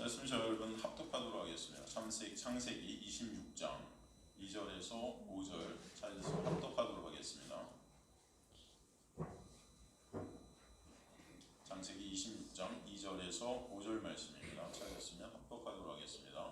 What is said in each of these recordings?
말씀 저 여러분 합독하도록 하겠습니다. 창세기 26장 2절에서 5절 찾아서 합독하도록 하겠습니다. 창세기 26장 2절에서 5절 말씀입니다. 찾았으면 합독하도록 하겠습니다.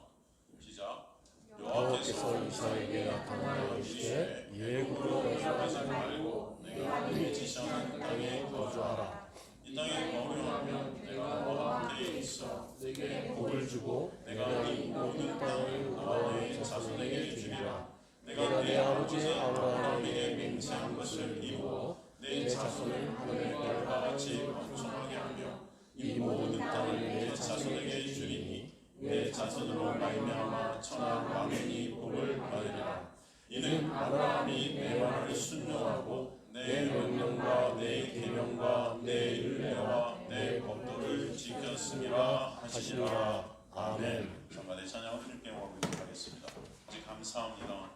시작. 여호와께서 이삭에게 나타나여 이르시되 애굽으로 내려가지 말고 내가 네게 지시하는 땅에 거주하라. 이 땅에 거류하면 내가 너와 함께 있어 네게 복을 주고 내가 이 모든 땅을 너와 네 자손에게 주리라. 내가 내 아버지 아브라함에게 맹세한 것을 이루어 내 자손을 하늘의 별과 같이 번성하게 하며 이 모든 땅을 내 자손에게 주리니 내 자손으로 말미암아 천하 만민이 복을 받으리라. 이는 아브라함이 내 말을 순종하고 내 명령과 내 계명과 내 율례와 내 법도를 지켰음이라 하시니라. 아멘. 잠깐의 찬양을 주님께 올리도록 하겠습니다. 아직 감사합니다.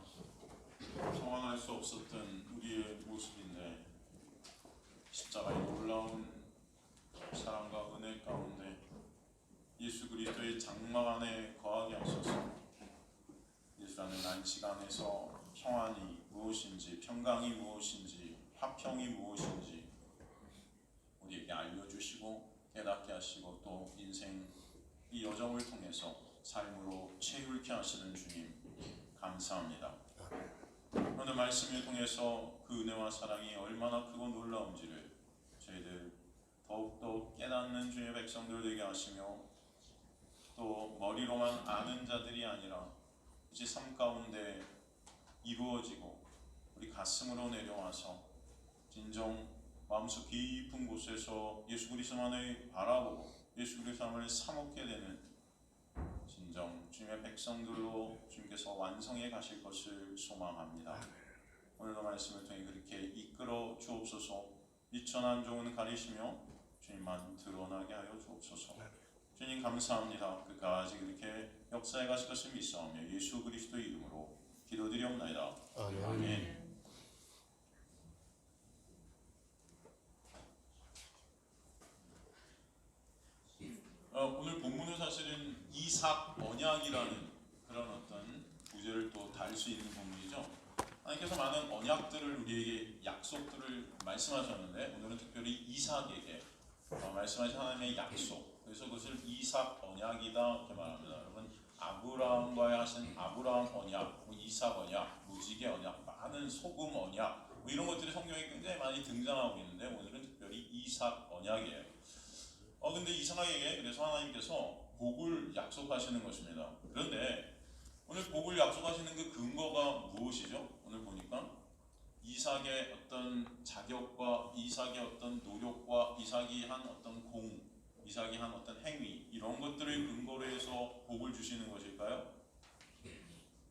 상황할 수 없었던 우리의 모습인데 십자가의 놀라운 사랑과 은혜 가운데 예수 그리스도의 장막 안에 거하게 하소서. 예수라는 안식 안에서 평안이 무엇인지, 평강이 무엇인지, 화평이 무엇인지 우리에게 알려주시고 깨닫게 하시고 또 인생 이 여정을 통해서 삶으로 채울게 하시는 주님 감사합니다. 오늘 말씀을 통해서 그 은혜와 사랑이 얼마나 크고 놀라운지를 저희들 더욱더 깨닫는 주의 백성들 되게 하시며 또 머리로만 아는 자들이 아니라 이제 삶 가운데 이루어지고 우리 가슴으로 내려와서 진정 마음속 깊은 곳에서 예수 그리스도만을 바라보고 예수 그리스도만을 사먹게 되는 진정 주님의 백성들로 주님께서 완성해 가실 것을 소망합니다. 오늘도 말씀을 통해 그렇게 이끌어 주옵소서. 미천한 종은 가리시며 주님만 드러나게 하여 주옵소서. 주님 감사합니다. 끝까지 그렇게 역사해 가실 것을 믿사오며 예수 그리스도의 이름으로 기도드리옵나이다. 아멘. 오늘 본문은 사실은 이삭 언약이라는 그런 어떤 구절을 또 달 수 있는 본문이죠. 하나님께서 많은 언약들을 우리에게 약속들을 말씀하셨는데 오늘은 특별히 이삭에게 말씀하신 하나님의 약속, 그래서 그것을 이삭 언약이다 이렇게 말합니다. 여러분 아브라함과의 하신 아브라함 언약, 이삭 언약, 무지개 언약, 많은 소금 언약 이런 것들이 성경에 굉장히 많이 등장하고 있는데 오늘은 특별히 이삭 언약이에요. 근데 이삭에게 그래서 하나님께서 복을 약속하시는 것입니다. 그런데 오늘 복을 약속하시는 그 근거가 무엇이죠? 오늘 보니까 이삭의 어떤 자격과 이삭의 어떤 노력과 이삭이 한 어떤 이삭이 한 어떤 행위 이런 것들을 근거로 해서 복을 주시는 것일까요?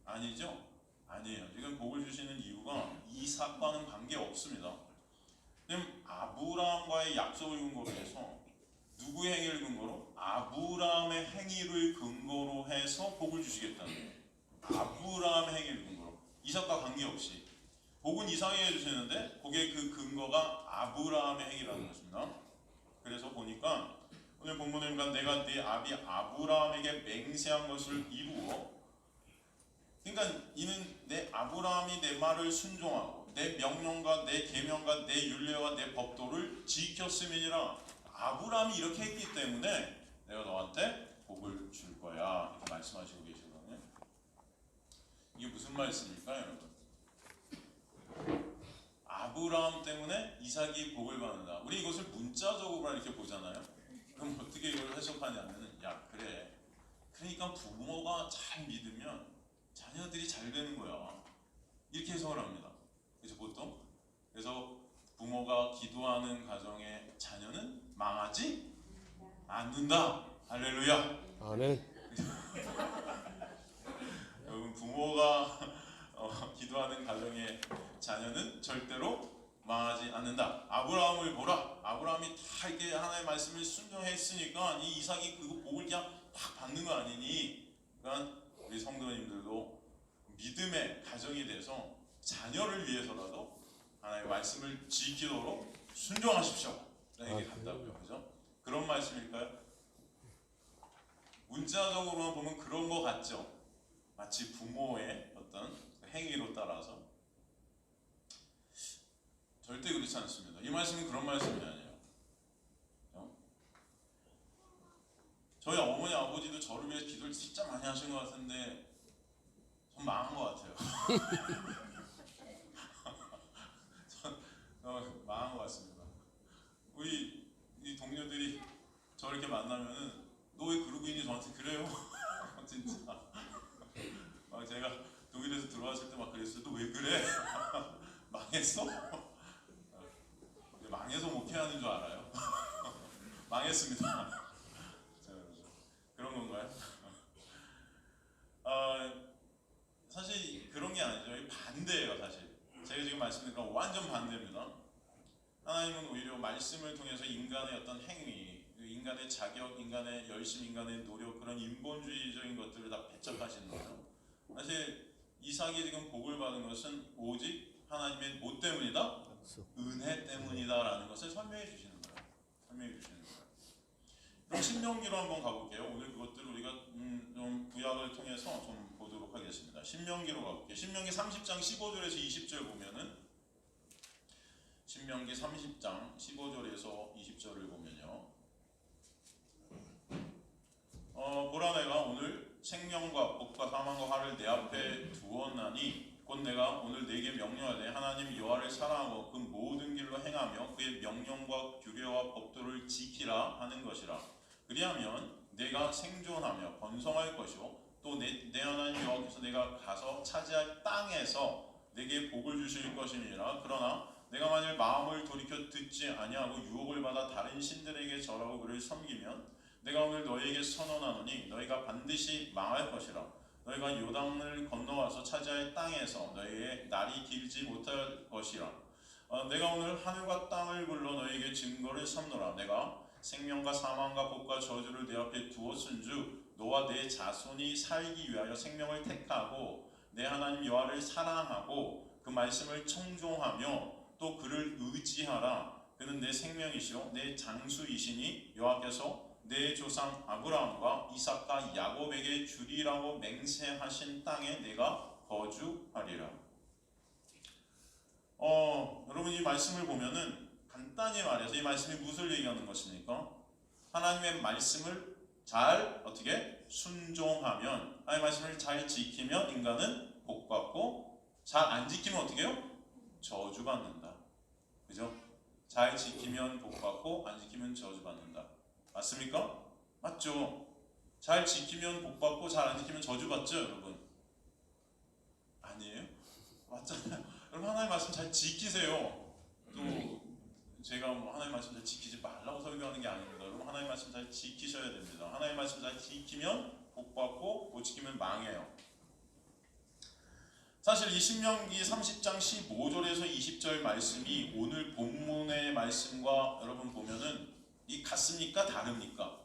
아니죠? 아니에요. 지금 복을 주시는 이유가 이삭과는 관계 없습니다. 지금 아브라함과의 약속을 근거로 해서 누구의 행위를 근거로? 아브라함의 행위를 근거로 해서 복을 주시겠다는 거예요. 아브라함의 행위를 근거로 이삭과 관계없이 복은 이삭에게 주시는데 거기에 그 근거가 아브라함의 행위라는 것입니다. 그래서 보니까 오늘 본문에 보니까 내가 네 아비 아브라함에게 맹세한 것을 이루어, 그러니까 이는 내 아브라함이 내 말을 순종하고 내 명령과 내 계명과 내 율례와 내 법도를 지켰음이니라. 아브라함이 이렇게 했기 때문에 내가 너한테 복을 줄 거야 이렇게 말씀하시고 계시거든요. 이게 무슨 말씀일까요, 여러분? 아브라함 때문에 이삭이 복을 받는다. 우리 이것을 문자적으로 이렇게 보잖아요. 그럼 어떻게 이걸 해석하냐면은 그래. 그러니까 부모가 잘 믿으면 자녀들이 잘 되는 거야. 이렇게 해석을 합니다. 그래서 보통 그래서 부모가 기도하는 가정의 자녀는 망하지 않는다. 할렐루야. 아멘. 여러분 부모가 기도하는 가정의 자녀는 절대로 망하지 않는다. 아브라함을 보라. 아브라함이 다 이렇게 하나님의 말씀을 순종했으니까 이 이삭이 그 복을 그냥 팍 받는 거 아니니. 그러니까 우리 성도님들도 믿음의 가정이 돼서 자녀를 위해서라도 하나님의 말씀을 지키도록 순종하십시오. 이렇게 간다고요, 그죠? 그런 말씀일까요? 문자적으로만 보면 그런 거 같죠. 마치 부모의 어떤 행위로 따라서. 절대 그렇지 않습니다. 이 말씀은 그런 말씀이 아니에요. 저희 어머니 아버지도 저를 위해 기도를 진짜 많이 하신 것 같은데 전 망한 것 같아요. 전 망한 것 같습니다. 우리 이 동료들이 저 이렇게 만나면은 너 왜 그러고 있니? 저한테 그래요. 진짜. 막 제가 독일에서 들어왔을 때 막 그랬어요. 너 왜 그래? 망했어? 망해서 목회하는 줄 알아요? 망했습니다. 그런 건가요? 사실 그런 게 아니죠. 반대예요, 사실. 제가 지금 말씀드린 건 완전 반대입니다. 하나님은 오히려 말씀을 통해서 인간의 어떤 행위, 인간의 자격, 인간의 열심, 인간의 노력, 그런 인본주의적인 것들을 다 배척하시는 거예요. 사실 이삭이 지금 복을 받은 것은 오직 하나님의 뭐 때문이다? 은혜 때문이다라는 것을 설명해 주시는 거예요. 설명해 주시는 거예요. 그럼 신명기로 한번 가볼게요. 오늘 그것들 우리가 좀 구약을 통해서 좀 보도록 하겠습니다. 신명기로 가볼게요. 신명기 30장 15절에서 20절 보면은 신명기 30장 15절에서 20절을 보면요. 보라 내가 오늘 생명과 복과 사망과 화를 내 앞에 두었나니 곧 내가 오늘 네게 명령하되 하나님 여호와를 사랑하고 그 모든 길로 행하며 그의 명령과 규례와 법도를 지키라 하는 것이라. 그리하면 내가 생존하며 번성할 것이요 또 내 하나님 여호와께서 내가 가서 차지할 땅에서 내게 복을 주실 것이니라. 그러나 내가 만일 마음을 돌이켜 듣지 아니하고 유혹을 받아 다른 신들에게 절하고 그를 섬기면 내가 오늘 너희에게 선언하노니 너희가 반드시 망할 것이라. 너희가 요단을 건너와서 차지할 땅에서 너희의 날이 길지 못할 것이라. 내가 오늘 하늘과 땅을 불러 너희에게 증거를 삼노라. 내가 생명과 사망과 복과 저주를 내 앞에 두었은즉 너와 내 자손이 살기 위하여 생명을 택하고 내 하나님 여호와를 사랑하고 그 말씀을 청종하며 또 그를 의지하라. 그는 내 생명이시요 내 장수이시니 여호와께서 내 조상 아브라함과 이삭과 야곱에게 주리라고 맹세하신 땅에 내가 거주하리라. 여러분 이 말씀을 보면은 간단히 말해서 이 말씀이 무엇을 얘기하는 것입니까? 하나님의 말씀을 잘 어떻게 순종하면, 하나님의 말씀을 잘 지키면 인간은 복받고, 잘 안 지키면 어떻게 해요? 저주받는다. 그죠? 잘 지키면 복받고 안 지키면 저주받는다. 맞습니까? 맞죠? 잘 지키면 복받고 잘 안 지키면 저주받죠, 여러분? 아니에요? 맞잖아요. 여러분 하나님의 말씀 잘 지키세요. 또 제가 뭐 하나님의 말씀 잘 지키지 말라고 설교하는 게 아닙니다. 여러분 하나님의 말씀 잘 지키셔야 됩니다. 하나님의 말씀 잘 지키면 복받고 못 지키면 망해요. 사실 이 신명기 30장 15절에서 20절 말씀이 오늘 본문의 말씀과 여러분 보면은 이 같습니까? 다릅니까?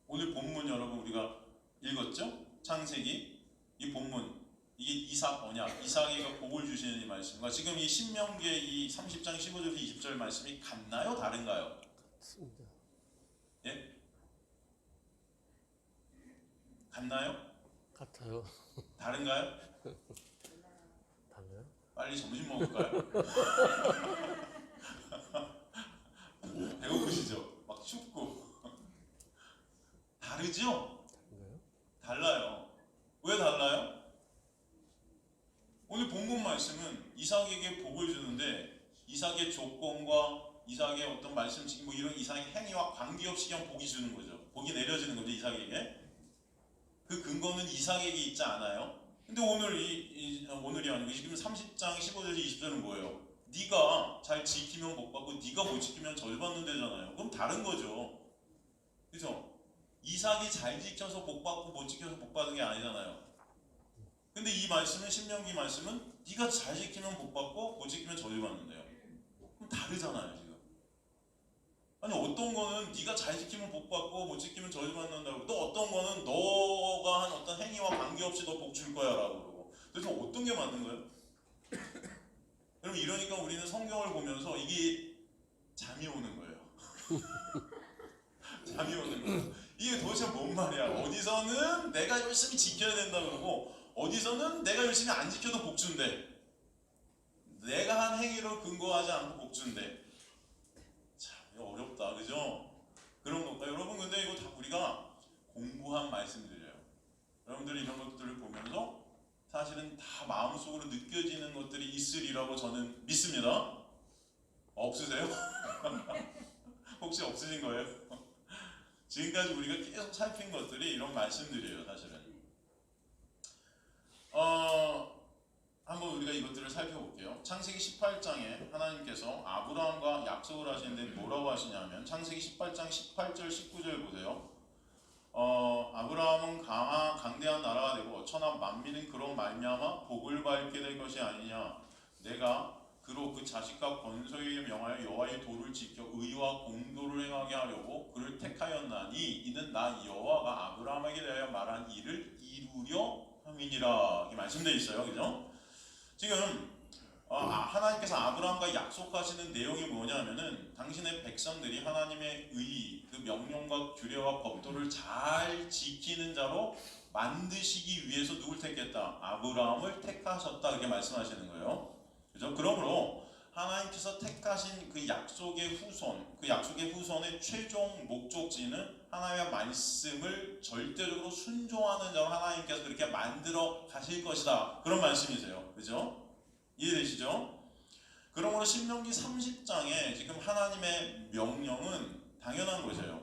오늘 본문 여러분 우리가 읽었죠? 창세기 이 본문 이게 이삭 언약, 이삭이가 복을 주시는 이 말씀과 지금 이 신명기의 이 30장 15절에서 20절 말씀이 같나요? 다른가요? 같습니다. 예? 같나요? 같아요. 다른가요? 달라요? 빨리 점심 먹을까요? 배고프시죠? 막 춥고 다르죠? 다른가요? 달라요. 왜 달라요? 오늘 본문 말씀은 이삭에게 복을 주는데 이삭의 조건과 이삭의 어떤 말씀 지금 뭐 이런 이삭의 행위와 관계없이 그냥 복이 주는 거죠. 복이 내려지는 거죠, 이삭에게. 그 근거는 이삭에게 있지 않아요. 근데 오늘이 아니고 지금 30장 15절에서 20절은 뭐예요? 네가 잘 지키면 복 받고 네가 못 지키면 저주받는 데잖아요. 그럼 다른 거죠. 그죠? 이삭이 잘 지켜서 복 받고 못 지켜서 복 받은 게 아니잖아요. 근데 이 말씀은 신명기 말씀은 네가 잘 지키면 복 받고 못 지키면 저주받는데요. 그럼 다르잖아요, 지금. 아니 어떤 거는 네가 잘 지키면 복 받고 못 지키면 저주받는다고, 또 어떤 거는 너가 한 어떤 행위와 관계없이 너 복 줄 거야라고 그러고. 그래서 어떤 게 맞는 거예요? 여러분 이러니까 우리는 성경을 보면서 이게 잠이 오는 거예요. 잠이 오는 거예요. 도대체 뭔 말이야? 어디서는 내가 열심히 지켜야 된다 그러고 어디서는 내가 열심히 안 지켜도 복준대. 내가 한 행위로 근거하지 않고 복준대. 참 이거 어렵다, 그죠? 그런 거. 여러분 근데 이거 다 우리가 공부한 말씀들이에요. 여러분들이 이런 것들을 보면서 사실은 다 마음속으로 느껴지는 것들이 있으리라고 저는 믿습니다. 없으세요? 혹시 없으신 거예요? 지금까지 우리가 계속 살핀 것들이 이런 말씀들이에요, 사실은. 한번 우리가 이것들을 살펴볼게요. 창세기 18장에 하나님께서 아브라함과 약속을 하시는데 뭐라고 하시냐면 창세기 18장 18절 19절 보세요. 아브라함은 강대한 나라가 되고 천하 만민은 그로 말미암아 복을 받게 될 것이 아니냐. 내가 그로 그 자식과 번성에게 명하여 여호와의 도를 지켜 의와 공도를 행하게 하려고 그를 택하였나니 이는 나 여호와가 아브라함에게 대하여 말한 일을 이루려 함이니라. 이렇게 말씀되어 있어요, 그죠? 지금 하나님께서 아브라함과 약속하시는 내용이 뭐냐면은 당신의 백성들이 하나님의 그 명령과 규례와 법도를 잘 지키는 자로 만드시기 위해서 누굴 택했다? 아브라함을 택하셨다. 이렇게 말씀하시는 거예요. 그죠? 그러므로 하나님께서 택하신 그 약속의 후손, 그 약속의 후손의 최종 목적지는 하나님의 말씀을 절대적으로 순종하는 자로 하나님께서 그렇게 만들어 가실 것이다. 그런 말씀이세요. 그죠? 이해되시죠? 그러므로 신명기 30장에 지금 하나님의 명령은 당연한 것이에요.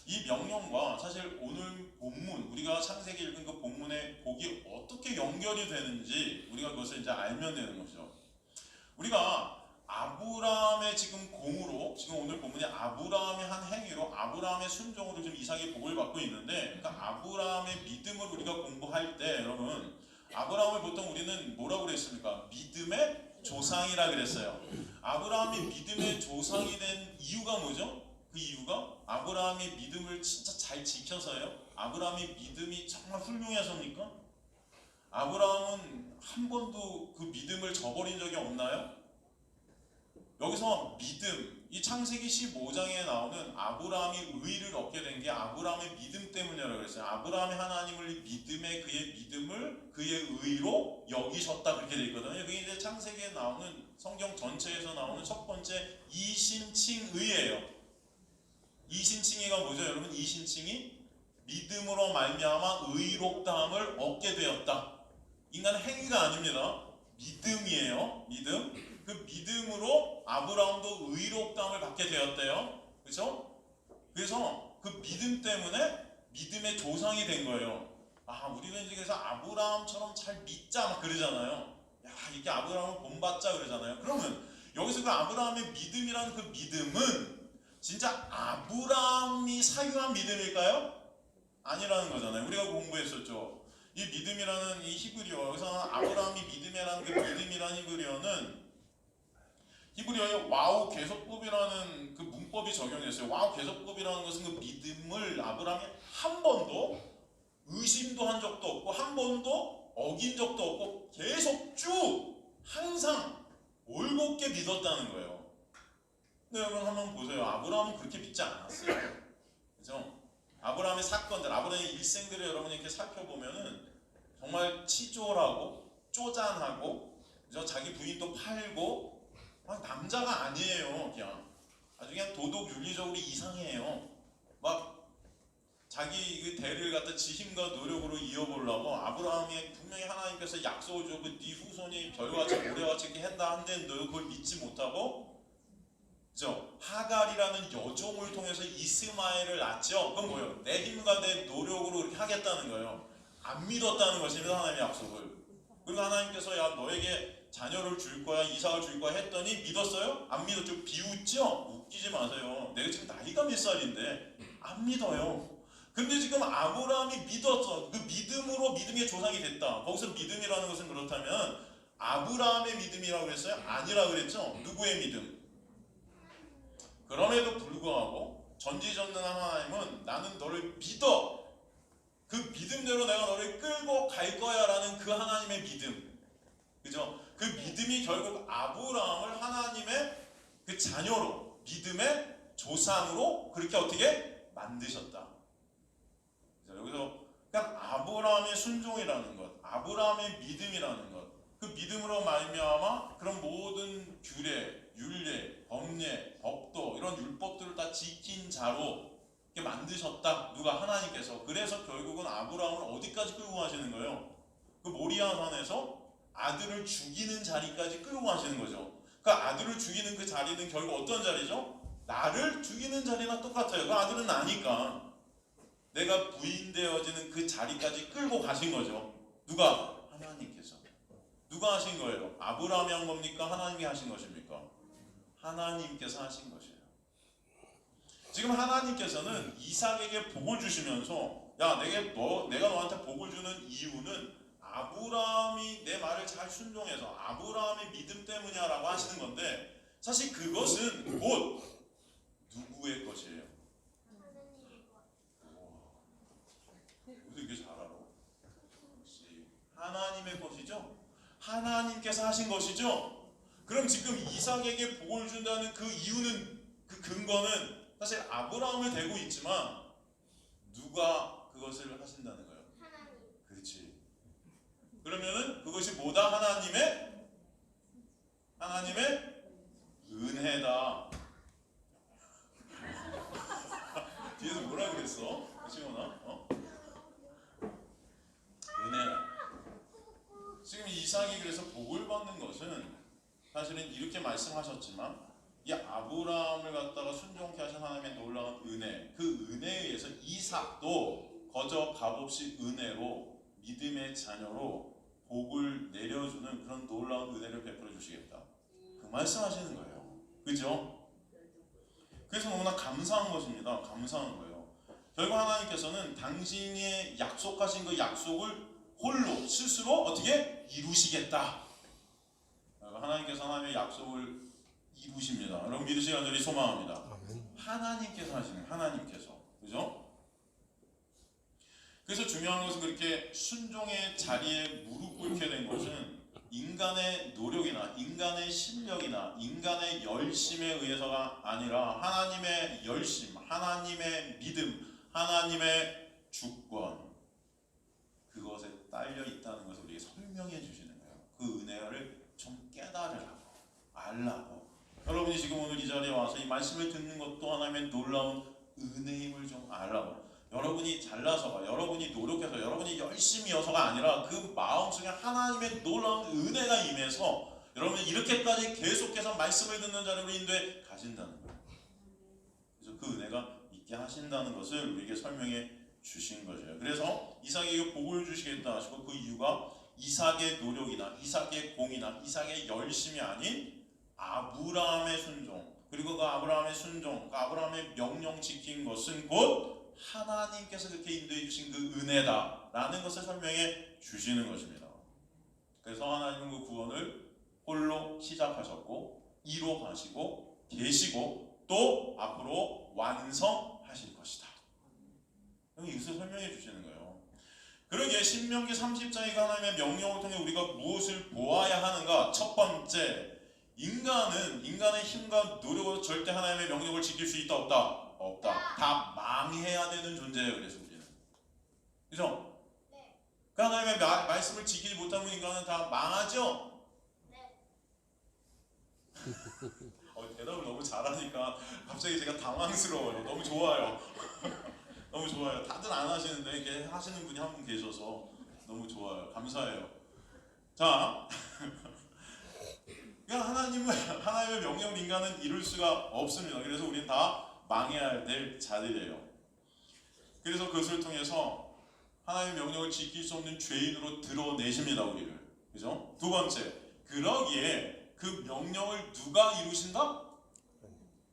이 명령과 사실 오늘 본문, 우리가 창세기 읽은 그 본문의 복이 어떻게 연결이 되는지 우리가 그것을 이제 알면 되는 것이죠. 우리가 아브라함의 지금 공으로, 지금 오늘 본문이 아브라함의 한 행위로, 아브라함의 순종으로 지금 이삭이 복을 받고 있는데, 그러니까 아브라함의 믿음을 우리가 공부할 때, 여러분, 아브라함을 보통 우리는 뭐라고 그랬습니까? 믿음의 조상이라 그랬어요. 아브라함이 믿음의 조상이 된 이유가 뭐죠? 그 이유가 아브라함이 믿음을 진짜 잘 지켜서요? 아브라함이 믿음이 정말 훌륭해서입니까? 아브라함은 한 번도 그 믿음을 저버린 적이 없나요? 여기서 믿음, 이 창세기 15장에 나오는 아브라함이 의를 얻게 된 게 아브라함의 믿음 때문이라고 그랬어요. 아브라함이 하나님을 믿음에 그의 믿음을 그의 의로 여기셨다, 그렇게 되어 있거든요. 그게 이제 창세기에 나오는 성경 전체에서 나오는 첫 번째 이신칭의예요. 이신칭의가 뭐죠, 여러분? 이신칭이 믿음으로 말미암아 의롭다함을 얻게 되었다. 인간의 행위가 아닙니다. 믿음이에요. 믿음. 그 믿음으로 아브라함도 의롭다함을 받게 되었대요. 그렇죠? 그래서 그 믿음 때문에 믿음의 조상이 된 거예요. 우리는 이제 그래서 아브라함처럼 잘 믿자 막 그러잖아요. 이게 아브라함을 본받자 그러잖아요. 그러면 여기서 그 아브라함의 믿음이라는 그 믿음은 진짜 아브라함이 사유한 믿음일까요? 아니라는 거잖아요. 우리가 공부했었죠. 이 믿음이라는 이 히브리어, 여기서 아브라함이 믿음이라는 그 믿음이라는 히브리어에 와우 개속법이라는 그 문법이 적용됐어요. 와우 개속법이라는 것은 그 믿음을 아브라함이 한 번도 의심도 한 적도 없고 한 번도 어긴 적도 없고 계속 쭉 항상 올곧게 믿었다는 거예요. 근데 여러분 한번 보세요. 아브라함은 그렇게 믿지 않았어요. 그죠? 아브라함의 사건들, 아브라함의 일생들을 여러분이 이렇게 살펴보면은 정말 치졸하고 쪼잔하고, 그죠? 자기 부인도 팔고, 남자가 아니에요. 그냥 도덕 윤리적으로 이상해요. 막 자기 그 대를 갖다 지힘과 노력으로 이어보려고 아브라함이 분명히 하나님께서 약속을 주고 네 후손이 별같이 모래같이 이렇게 한다 한데 너 그걸 믿지 못하고, 그죠? 하갈이라는 여종을 통해서 이스마엘을 낳죠. 그건 뭐예요? 내 힘과 내 노력으로 그렇게 하겠다는 거예요. 안 믿었다는 것입니다, 하나님의 약속을. 그리고 하나님께서 야 너에게 자녀를 줄 거야, 이삭을 줄 거야 했더니 믿었어요? 안 믿었죠? 비웃죠? 웃기지 마세요. 내가 지금 나이가 몇 살인데 안 믿어요. 근데 지금 아브라함이 믿었어. 그 믿음으로 믿음의 조상이 됐다. 거기서 믿음이라는 것은 그렇다면 아브라함의 믿음이라고 그랬어요? 아니라고 그랬죠? 누구의 믿음? 그럼에도 불구하고 전지전능한 하나님은 나는 너를 믿어. 그 믿음대로 내가 너를 끌고 갈 거야 라는 그 하나님의 믿음. 그죠? 그 믿음이 결국 아브라함을 하나님의 그 자녀로, 믿음의 조상으로 그렇게 어떻게 만드셨다. 순종이라는 것, 아브라함의 믿음이라는 것, 그 믿음으로 말미암아 그런 모든 규례, 율례, 법례, 법도 이런 율법들을 다 지킨 자로 이렇게 만드셨다. 누가? 하나님께서. 그래서 결국은 아브라함을 어디까지 끌고 가시는 거예요? 그 모리아 산에서 아들을 죽이는 자리까지 끌고 가시는 거죠. 그 아들을 죽이는 그 자리는 결국 어떤 자리죠? 나를 죽이는 자리나 똑같아요. 그 아들은 나니까 내가 부인되어지는 그 자리까지 끌고 가신 거죠. 누가? 하나님께서. 누가 하신 거예요? 아브라함이 한 겁니까? 하나님이 하신 것입니까? 하나님께서 하신 것이에요. 지금 하나님께서는 이삭에게 복을 주시면서 야, 내가 너한테 복을 주는 이유는 아브라함이 내 말을 잘 순종해서 아브라함의 믿음 때문이야 라고 하시는 건데, 사실 그것은 곧 누구의 것이에요? 이게 잘 알아? 역시 하나님의 것이죠? 하나님께서 하신 것이죠? 그럼 지금 이삭에게 복을 준다는 그 이유는, 그 근거는 사실 아브라함을 대고 있지만 누가 그것을 하신다는 거예요? 하나님. 그렇지. 그러면은 그것이 뭐다? 하나님의 은혜다. 뒤에서 뭐라 그랬어? 시원아? 은혜다. 지금 이삭이 그래서 복을 받는 것은 사실은 이렇게 말씀하셨지만 이 아브라함을 갖다가 순종케 하신 하나님의 놀라운 은혜, 그 은혜에 의해서 이삭도 거저 값없이 은혜로 믿음의 자녀로 복을 내려주는 그런 놀라운 은혜를 베풀어 주시겠다. 그 말씀하시는 거예요. 그죠? 그래서 너무나 감사한 것입니다. 감사한 거예요. 결국 하나님께서는 당신이 약속하신 그 약속을 홀로 스스로 어떻게 이루시겠다. 하나님께서 하나님의 약속을 이루십니다. 여러분 믿으시기 간절히 소망합니다. 하나님께서 하시는, 하나님께서. 그죠? 그래서 중요한 것은 그렇게 순종의 자리에 무릎 꿇게 된 것은 인간의 노력이나 인간의 실력이나 인간의 열심에 의해서가 아니라 하나님의 열심, 하나님의 믿음, 하나님의 주권, 그것에 딸려 있다는 것을 우리에게 설명해 주시는 거예요. 그 은혜를 좀 깨달으라고, 알라고. 여러분이 지금 오늘 이 자리에 와서 이 말씀을 듣는 것도 하나님의 놀라운 은혜임을 좀 알라고. 여러분이 잘나서가, 여러분이 노력해서, 여러분이 열심히여서가 아니라 그 마음속에 하나님의 놀라운 은혜가 임해서 여러분이 이렇게까지 계속해서 말씀을 듣는 자리로 인도해 가신다는 거예요. 그래서 그 은혜가 있게 하신다는 것을 우리에게 설명해 주신 거죠. 그래서 이삭에게 복을 주시겠다 하시고, 그 이유가 이삭의 노력이나 이삭의 공이나 이삭의 열심이 아닌 아브라함의 순종, 그리고 그 아브라함의 순종, 그 아브라함의 명령 지킨 것은 곧 하나님께서 그렇게 인도해 주신 그 은혜다라는 것을 설명해 주시는 것입니다. 그래서 하나님은 그 구원을 홀로 시작하셨고 이루어가시고 계시고 또 앞으로 완성하실 것이다. 이것을 설명해 주시는 거예요. 그러기에 신명기 30장의 하나님의 명령을 통해 우리가 무엇을 보아야 하는가? 첫 번째, 인간은 인간의 힘과 노력으로 절대 하나님의 명령을 지킬 수 있다 없다? 없다. 다 망해야 되는 존재예요. 그래서 우리는, 그죠? 네. 그 하나님의 말씀을 지키지 못하면 인간은 다 망하죠? 네. 대답을 너무 잘하니까 갑자기 제가 당황스러워요. 너무 좋아요. 너무 좋아요. 다들 안 하시는데 이렇게 하시는 분이 한 분 계셔서 너무 좋아요. 감사해요. 자, 그러니까 하나님의 명령을 인간은 이룰 수가 없습니다. 그래서 우리는 다 망해야 될 자들이에요. 그래서 그것을 통해서 하나님의 명령을 지킬 수 없는 죄인으로 드러내십니다, 우리를. 그죠? 두 번째, 그러기에 그 명령을 누가 이루신다?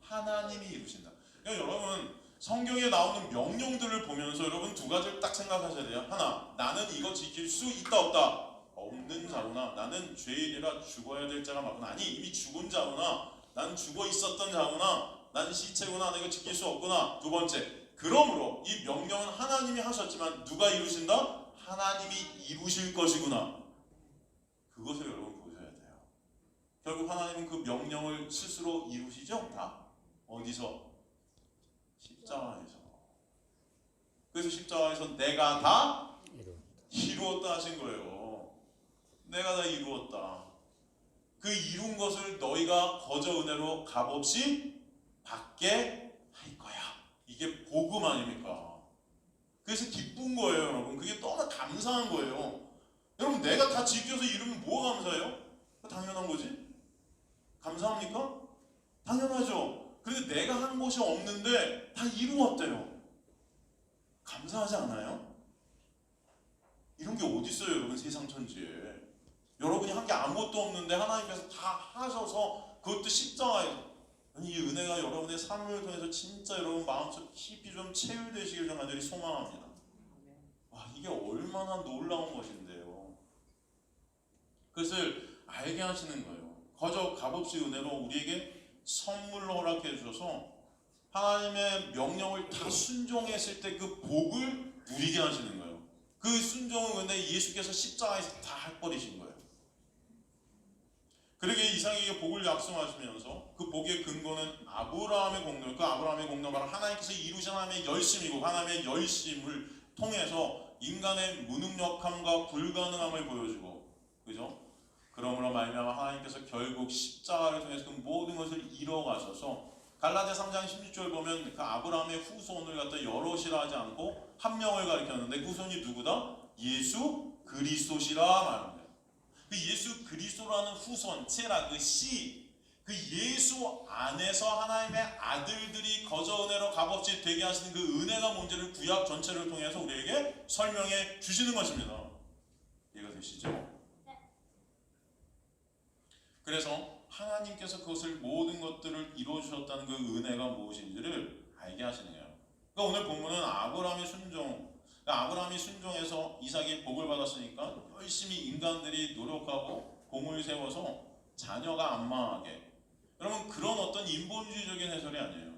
하나님이 이루신다. 그러니까 여러분, 성경에 나오는 명령들을 보면서 여러분 두 가지를 딱 생각하셔야 돼요. 하나, 나는 이거 지킬 수 있다 없다? 없는 자구나. 나는 죄인이라 죽어야 될 자가 맞구나. 아니, 이미 죽은 자구나. 나는 죽어 있었던 자구나. 나는 시체구나. 내가 지킬 수 없구나. 두 번째, 그러므로 이 명령은 하나님이 하셨지만 누가 이루신다? 하나님이 이루실 것이구나. 그것을 여러분 보셔야 돼요. 결국 하나님은 그 명령을 스스로 이루시죠? 다. 어디서? 십자가에서. 그래서 십자가에서 내가 다 이루었다 하신 거예요. 내가 다 이루었다. 그 이룬 것을 너희가 거저 은혜로 값없이 받게 할 거야. 이게 복음 아닙니까? 그래서 기쁜 거예요, 여러분. 그게 너무 감사한 거예요. 여러분, 내가 다 지켜서 이루면 뭐가 감사해요? 당연한 거지. 감사합니까? 당연하죠. 그런데 내가 한 것이 없는데 다 이루었대요. 감사하지 않아요? 이런 게 어디 있어요, 여러분? 세상 천지에. 여러분이 한 게 아무것도 없는데 하나님께서 다 하셔서 그것도 십자가에. 이 은혜가 여러분의 삶을 통해서 진짜 여러분 마음속 깊이 좀 체유되시길 좀 간절히 소망합니다. 와, 이게 얼마나 놀라운 것인데요. 그것을 알게 하시는 거예요. 거저 값없이 은혜로 우리에게 선물로 허락해 주셔서 하나님의 명령을 다 순종했을 때 그 복을 누리게 하시는 거예요. 그 순종은 근데 예수께서 십자가에서 다 해버리신 거예요. 그러게 이삭에게 복을 약속하시면서 그 복의 근거는 아브라함의 공로, 그 아브라함의 공로는 바로 하나님께서 이루신 하나님의 열심이고 하나님의 열심을 통해서 인간의 무능력함과 불가능함을 보여주고, 그죠? 그러므로 말미암아 하나님께서 결국 십자가를 통해서 그 모든 것을 이뤄가셔서 갈라디아 3장 16절 보면 그 아브라함의 후손을 갖다 여럿이라 하지 않고 한 명을 가리켰는데 그 후손이 누구다? 예수 그리스도시라 말합니다. 그 예수 그리스도라는 후손체라 그 씨, 그 예수 안에서 하나님의 아들들이 거저 은혜로 값없이 되게 하시는 그 은혜가 뭔지를 구약 전체를 통해서 우리에게 설명해 주시는 것입니다. 이해가 되시죠? 그래서 하나님께서 그것을 모든 것들을 이루어주셨다는 그 은혜가 무엇인지를 알게 하시는 거예요. 그러니까 오늘 본문은 아브라함의 순종, 아브라함이 순종해서 이삭이 복을 받았으니까 열심히 인간들이 노력하고 공을 세워서 자녀가 안 망하게. 여러분, 그런 어떤 인본주의적인 해설이 아니에요.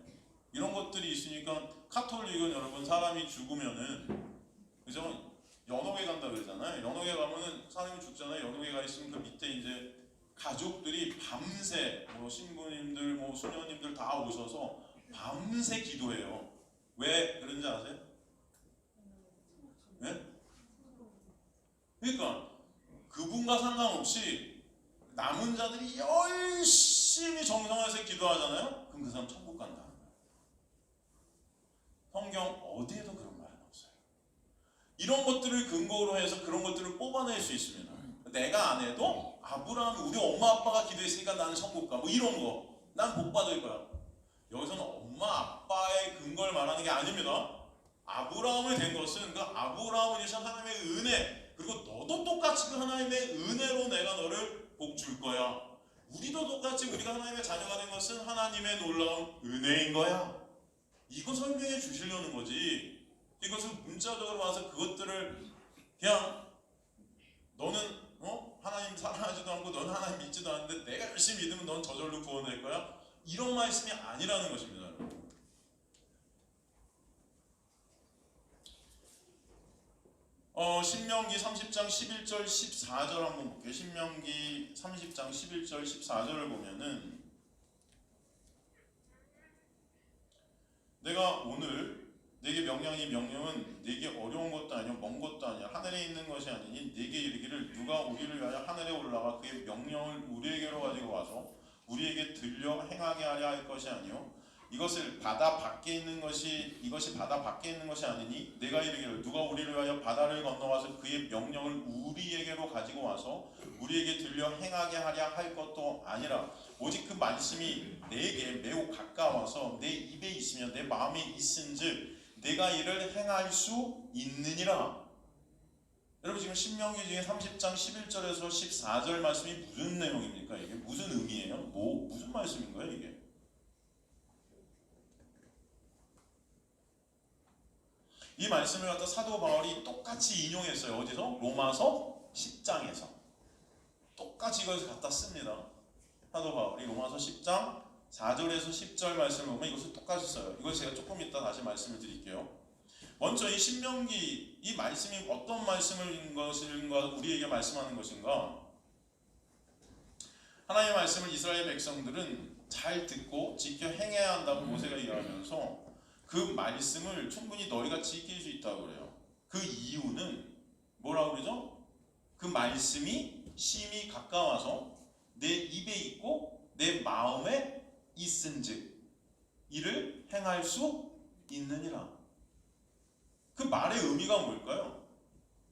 이런 것들이 있으니까 카톨릭은 여러분 사람이 죽으면은, 그죠? 연옥에 간다 그러잖아요. 연옥에 가면은 사람이 죽잖아요. 연옥에 가 있으면 그 밑에 이제 가족들이 밤새 뭐 신부님들 뭐 수녀님들 다 오셔서 밤새 기도해요. 왜 그런지 아세요? 네? 그러니까 그분과 상관없이 남은 자들이 열심히 정성해서 기도하잖아요. 그럼 그 사람 천국 간다. 성경 어디에도 그런 말은 없어요. 이런 것들을 근거로 해서 그런 것들을 뽑아낼 수 있습니다. 내가 안 해도 아브라함 우리 엄마 아빠가 기도했으니까 나는 천국 가. 뭐 이런 거. 난 복 받을 거야. 여기서는 엄마 아빠의 근거를 말하는 게 아닙니다. 아브라함을 된 것은 그 아브라함을 주신 하나님의 은혜, 그리고 너도 똑같이 그 하나님의 은혜로 내가 너를 복 줄 거야. 우리도 똑같이 우리가 하나님의 자녀가 된 것은 하나님의 놀라운 은혜인 거야. 이거 설명해 주시려는 거지. 이것을 문자적으로 와서 그것들을 그냥 너는 하나님 사랑하지도 않고 너는 하나님 믿지도 않는데 내가 열심히 믿으면 넌 저절로 구원될 거야. 이런 말씀이 아니라는 것입니다. 신명기 30장 11절 14절 한번 볼게요. 신명기 30장 11절 14절을 보면은 내가 오늘 내게 명령한 이 명령은 내게 어려운 것도 아니요 먼 것도 아니야 하늘에 있는 것이 아니니 내게 이르기를 누가 우리를 위하여 하늘에 올라가 그의 명령을 우리에게로 가지고 와서 우리에게 들려 행하게 하려 할 것이 아니요 이것이 바다 밖에 있는 것이 아니니 내가 이르기를 누가 우리를 위하여 바다를 건너가서 그의 명령을 우리에게로 가지고 와서 우리에게 들려 행하게 하려 할 것도 아니라 오직 그 말씀이 내게 매우 가까워서 내 입에 있으며 내 마음에 있은즉 내가 이를 행할 수 있느니라. 여러분 지금 신명기 중에 30장 11절에서 14절 말씀이 무슨 내용입니까? 이게 무슨 의미예요? 무슨 말씀인 거예요 이게? 이 말씀을 갖다 사도 바울이 똑같이 인용했어요. 어디서? 로마서 10장에서 똑같이 이걸 갖다 씁니다. 사도 바울이 로마서 10장 4절에서 10절 말씀을 보면 이것을 똑같이 써요. 이걸 제가 조금 이따 다시 말씀을 드릴게요. 먼저 이 신명기 이 말씀이 어떤 말씀인 것인가 우리에게 말씀하는 것인가? 하나님의 말씀을 이스라엘 백성들은 잘 듣고 지켜 행해야 한다고 모세가 이야기하면서 그 말씀을 충분히 너희가 지킬 수 있다고 그래요. 그 이유는 뭐라고 그러죠? 그 말씀이 심히 가까워서 내 입에 있고 내 마음에 있은즉 이를 행할 수 있느니라. 그 말의 의미가 뭘까요?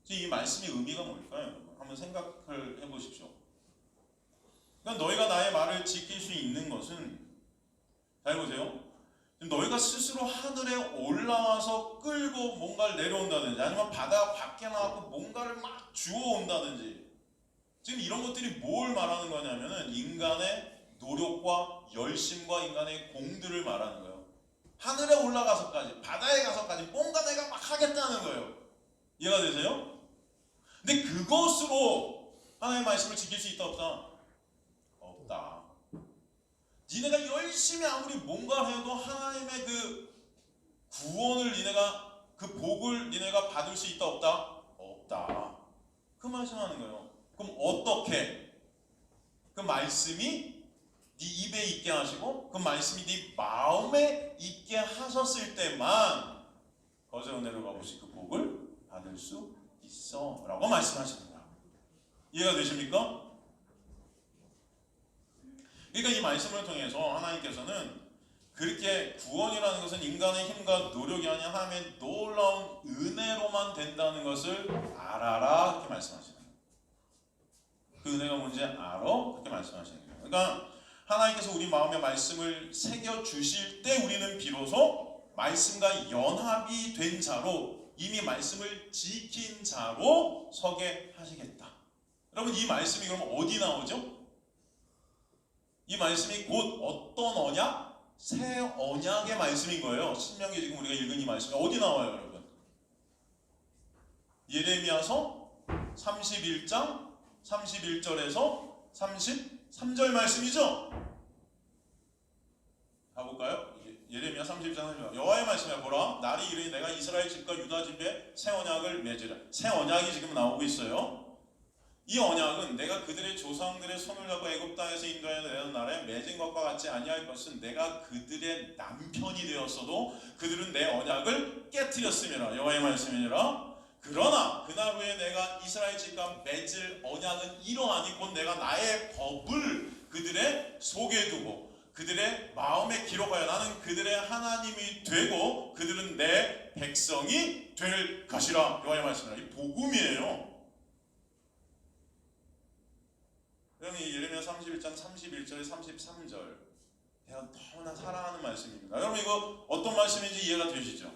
이 말씀의 의미가 뭘까요? 한번 생각을 해보십시오. 그러니까 너희가 나의 말을 지킬 수 있는 것은, 잘 보세요. 너희가 스스로 하늘에 올라와서 끌고 뭔가를 내려온다든지, 아니면 바다 밖에 나가고 뭔가를 막 주워온다든지, 지금 이런 것들이 뭘 말하는 거냐면은 인간의 노력과 열심과 인간의 공들을 말하는 거예요. 하늘에 올라가서까지, 바다에 가서까지 뭔가 내가 막 하겠다는 거예요. 이해가 되세요? 근데 그것으로 하나님의 말씀을 지킬 수 있다 없다? 없다. 니네가 열심히 아무리 뭔가를 해도 하나님의 그 구원을 니네가, 그 복을 니네가 받을 수 있다 없다? 없다. 그 말씀하는 거예요. 그럼 어떻게? 그 말씀이 네 입에 있게 하시고 그 말씀이 네 마음에 있게 하셨을 때만 거저 은혜로 갚으신 그 복을 받을 수 있어 라고 말씀하십니다. 이해가 되십니까? 그러니까 이 말씀을 통해서 하나님께서는 그렇게 구원이라는 것은 인간의 힘과 노력이 아니라 하나님의 놀라운 은혜로만 된다는 것을 알아라, 그렇게 말씀하시는 거예요. 그 은혜가 뭔지 알아? 그렇게 말씀하시는 거예요. 그러니까 하나님께서 우리 마음에 말씀을 새겨주실 때 우리는 비로소 말씀과 연합이 된 자로, 이미 말씀을 지킨 자로 서게 하시겠다. 여러분, 이 말씀이 그럼 어디 나오죠? 이 말씀이 곧 어떤 언약? 새 언약의 말씀인 거예요. 신명기 지금 우리가 읽은 이 말씀이 어디 나와요, 여러분? 예레미야서 31장 31절에서 33절 말씀이죠? 가볼까요? 예레미야 31장 31절. 여호와의 말씀에 보라, 날이 이르니 내가 이스라엘 집과 유다 집에 새 언약을 맺으라. 새 언약이 지금 나오고 있어요. 이 언약은 내가 그들의 조상들의 손을 잡고 애굽 땅에서 인도하여 내는 날에 맺은 것과 같지 아니할 것은, 내가 그들의 남편이 되었어도 그들은 내 언약을 깨뜨렸음이라. 여호와의 말씀이니라. 그러나 그날 후에 내가 이스라엘 집과 맺을 언약은 이러하니 곧 내가 나의 법을 그들의 속에 두고 그들의 마음에 기록하여 나는 그들의 하나님이 되고 그들은 내 백성이 될 것이라. 여호와의 말씀이라. 이 복음이에요. 그럼 이 예레미야 31장 31절에 33절, 제가 너무나 사랑하는 말씀입니다. 여러분, 이거 어떤 말씀인지 이해가 되시죠?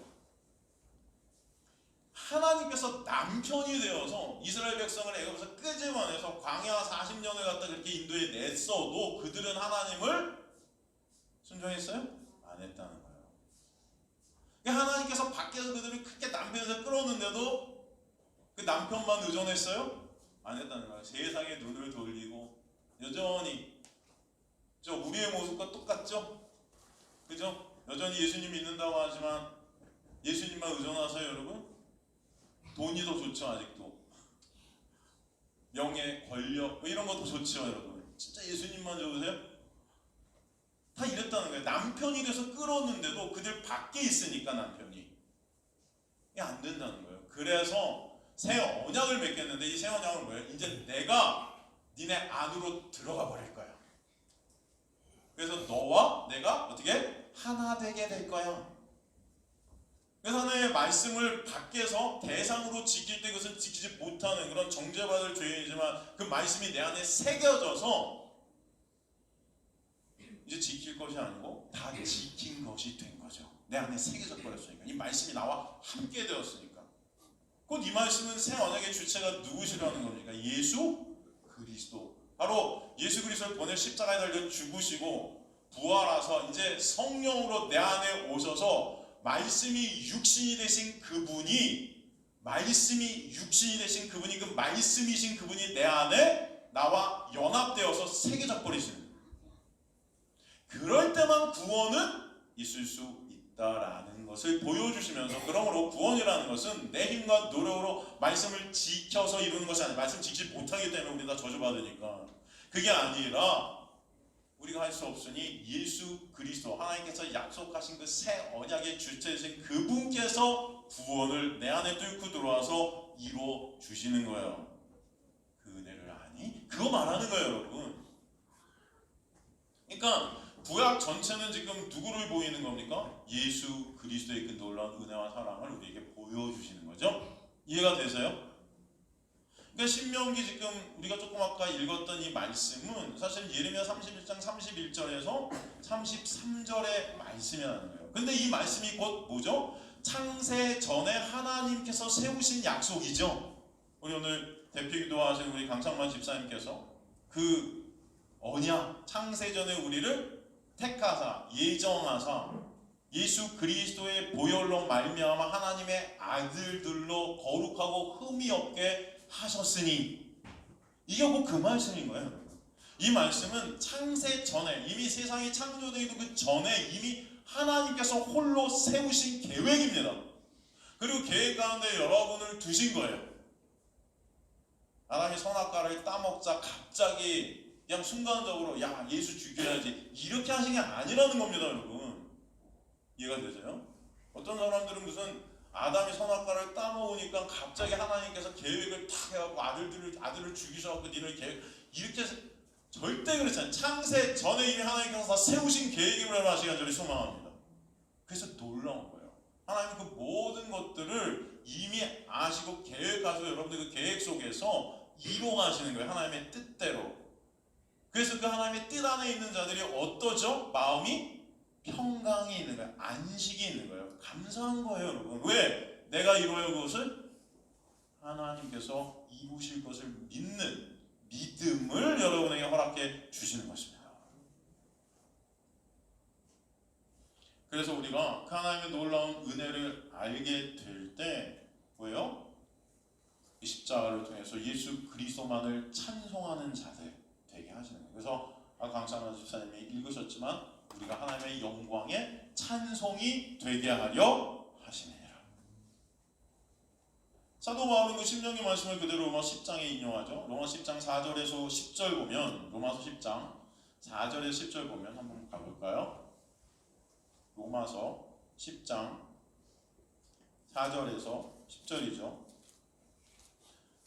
하나님께서 남편이 되어서 이스라엘 백성을 애굽에서 끄집어내서 광야 40년을 갖다 그렇게 인도에 냈어도 그들은 하나님을 순종했어요? 안 했다는 거예요. 그러니까 하나님께서 밖에서 그들을 크게 남편에서 끌었는데도 그 남편만 의존했어요? 안 했다는 거예요. 세상에 눈을 돌리고 여전히 우리의 모습과 똑같죠? 그죠? 여전히 예수님 믿는다고 하지만 예수님만 의존하세요, 여러분? 돈이 더 좋죠, 아직도. 명예, 권력, 이런 것도 좋죠, 여러분. 진짜 예수님만 좋으세요? 다 이랬다는 거예요. 남편이 돼서 끌었는데도 그들 밖에 있으니까 남편이. 이게 안 된다는 거예요. 그래서 새 언약을 맺겠는데, 이 새 언약은 뭐예요? 이제 내가 니네 안으로 들어가 버릴 거야. 그래서 너와 내가 어떻게? 하나 되게 될 거야. 그래서 하나님의 말씀을 밖에서 대상으로 지킬 때 그것을 지키지 못하는 그런 정죄받을 죄인이지만 그 말씀이 내 안에 새겨져서 이제 지킬 것이 아니고 다 지킨 것이 된 거죠. 내 안에 새겨져 버렸으니까. 이 말씀이 나와 함께 되었으니까. 곧 이 말씀은 새 언약의 주체가 누구시라는 겁니까? 예수 그리스도. 바로 예수 그리스도를 보내 십자가에 달려 죽으시고 부활하서 이제 성령으로 내 안에 오셔서 말씀이 육신이 되신 그분이 그 말씀이신 그분이 내 안에 나와 연합되어서 새겨져 버리시는, 그럴 때만 구원은 있을 수 있다라는 것을 보여주시면서, 그러므로 구원이라는 것은 내 힘과 노력으로 말씀을 지켜서 이루는 것이 아니라, 말씀 지키지 못하기 때문에 우리 다 저주받으니까, 그게 아니라 우리가 할 수 없으니 예수 그리스도 하나님께서 약속하신 그 새 언약의 주체이신 그분께서 구원을 내 안에 뚫고 들어와서 이루어 주시는 거예요. 그 은혜를 아니? 그거 말하는 거예요, 여러분. 그러니까 구약 전체는 지금 누구를 보이는 겁니까? 예수 그리스도의 그 놀라운 은혜와 사랑을 우리에게 보여주시는 거죠. 이해가 되세요? 그러니까 신명기 지금 우리가 조금 아까 읽었던 이 말씀은 사실 예레미야 31장 31절에서 33절의 말씀이라는 거예요. 근데 이 말씀이 곧 뭐죠? 창세 전에 하나님께서 세우신 약속이죠. 우리 오늘 대표기도 하신 우리 강창만 집사님께서 그 언약, 창세 전에 우리를 택하사 예정하사 예수 그리스도의 보혈로 말미암아 하나님의 아들들로 거룩하고 흠이 없게 하셨으니, 이게 꼭 그 말씀인 거예요. 이 말씀은 창세 전에, 이미 세상이 창조되기도 그 전에 이미 하나님께서 홀로 세우신 계획입니다. 그리고 계획 가운데 여러분을 두신 거예요. 아담이 선악과를 따먹자 갑자기 그냥 순간적으로 야 예수 죽여야지 이렇게 하신 게 아니라는 겁니다, 여러분. 이해가 되세요? 어떤 사람들은 무슨 아담이 선악과를 따먹으니까 갑자기 하나님께서 계획을 탁 해갖고 아들을 죽이셔갖고 니를 계획 이렇게 절대 그렇지 않아요. 창세 전에 이미 하나님께서 다 세우신 계획임을 하시기 간절히 소망합니다. 그래서 놀라운 거예요. 하나님 그 모든 것들을 이미 아시고 계획하시고 여러분들 그 계획 속에서 이루어가시는 거예요. 하나님의 뜻대로. 그래서 그 하나님의 뜻 안에 있는 자들이 어떠죠? 마음이 평강이 있는 거예요. 안식이 있는 거예요. 감사한 거예요, 여러분. 왜? 내가 이루어야 그것을 하나님께서 이루실 것을 믿는 믿음을 여러분에게 허락해 주시는 것입니다. 그래서 우리가 그 하나님의 놀라운 은혜를 알게 될 때 뭐예요? 이 십자가를 통해서 예수 그리스도만을 찬송하는 자들 되게 하시는 거예요. 그래서 강창만 집사님이 읽으셨지만 우리가 하나님의 영광에 찬송이 되게 하려 하시느니라. 사도 바울은 그 신명기 말씀을 그대로 로마 10장에 인용하죠. 로마 10장 4절에서 10절 보면, 로마서 10장 4절에서 10절 보면 한번 가볼까요? 로마서 10장 4절에서 10절이죠.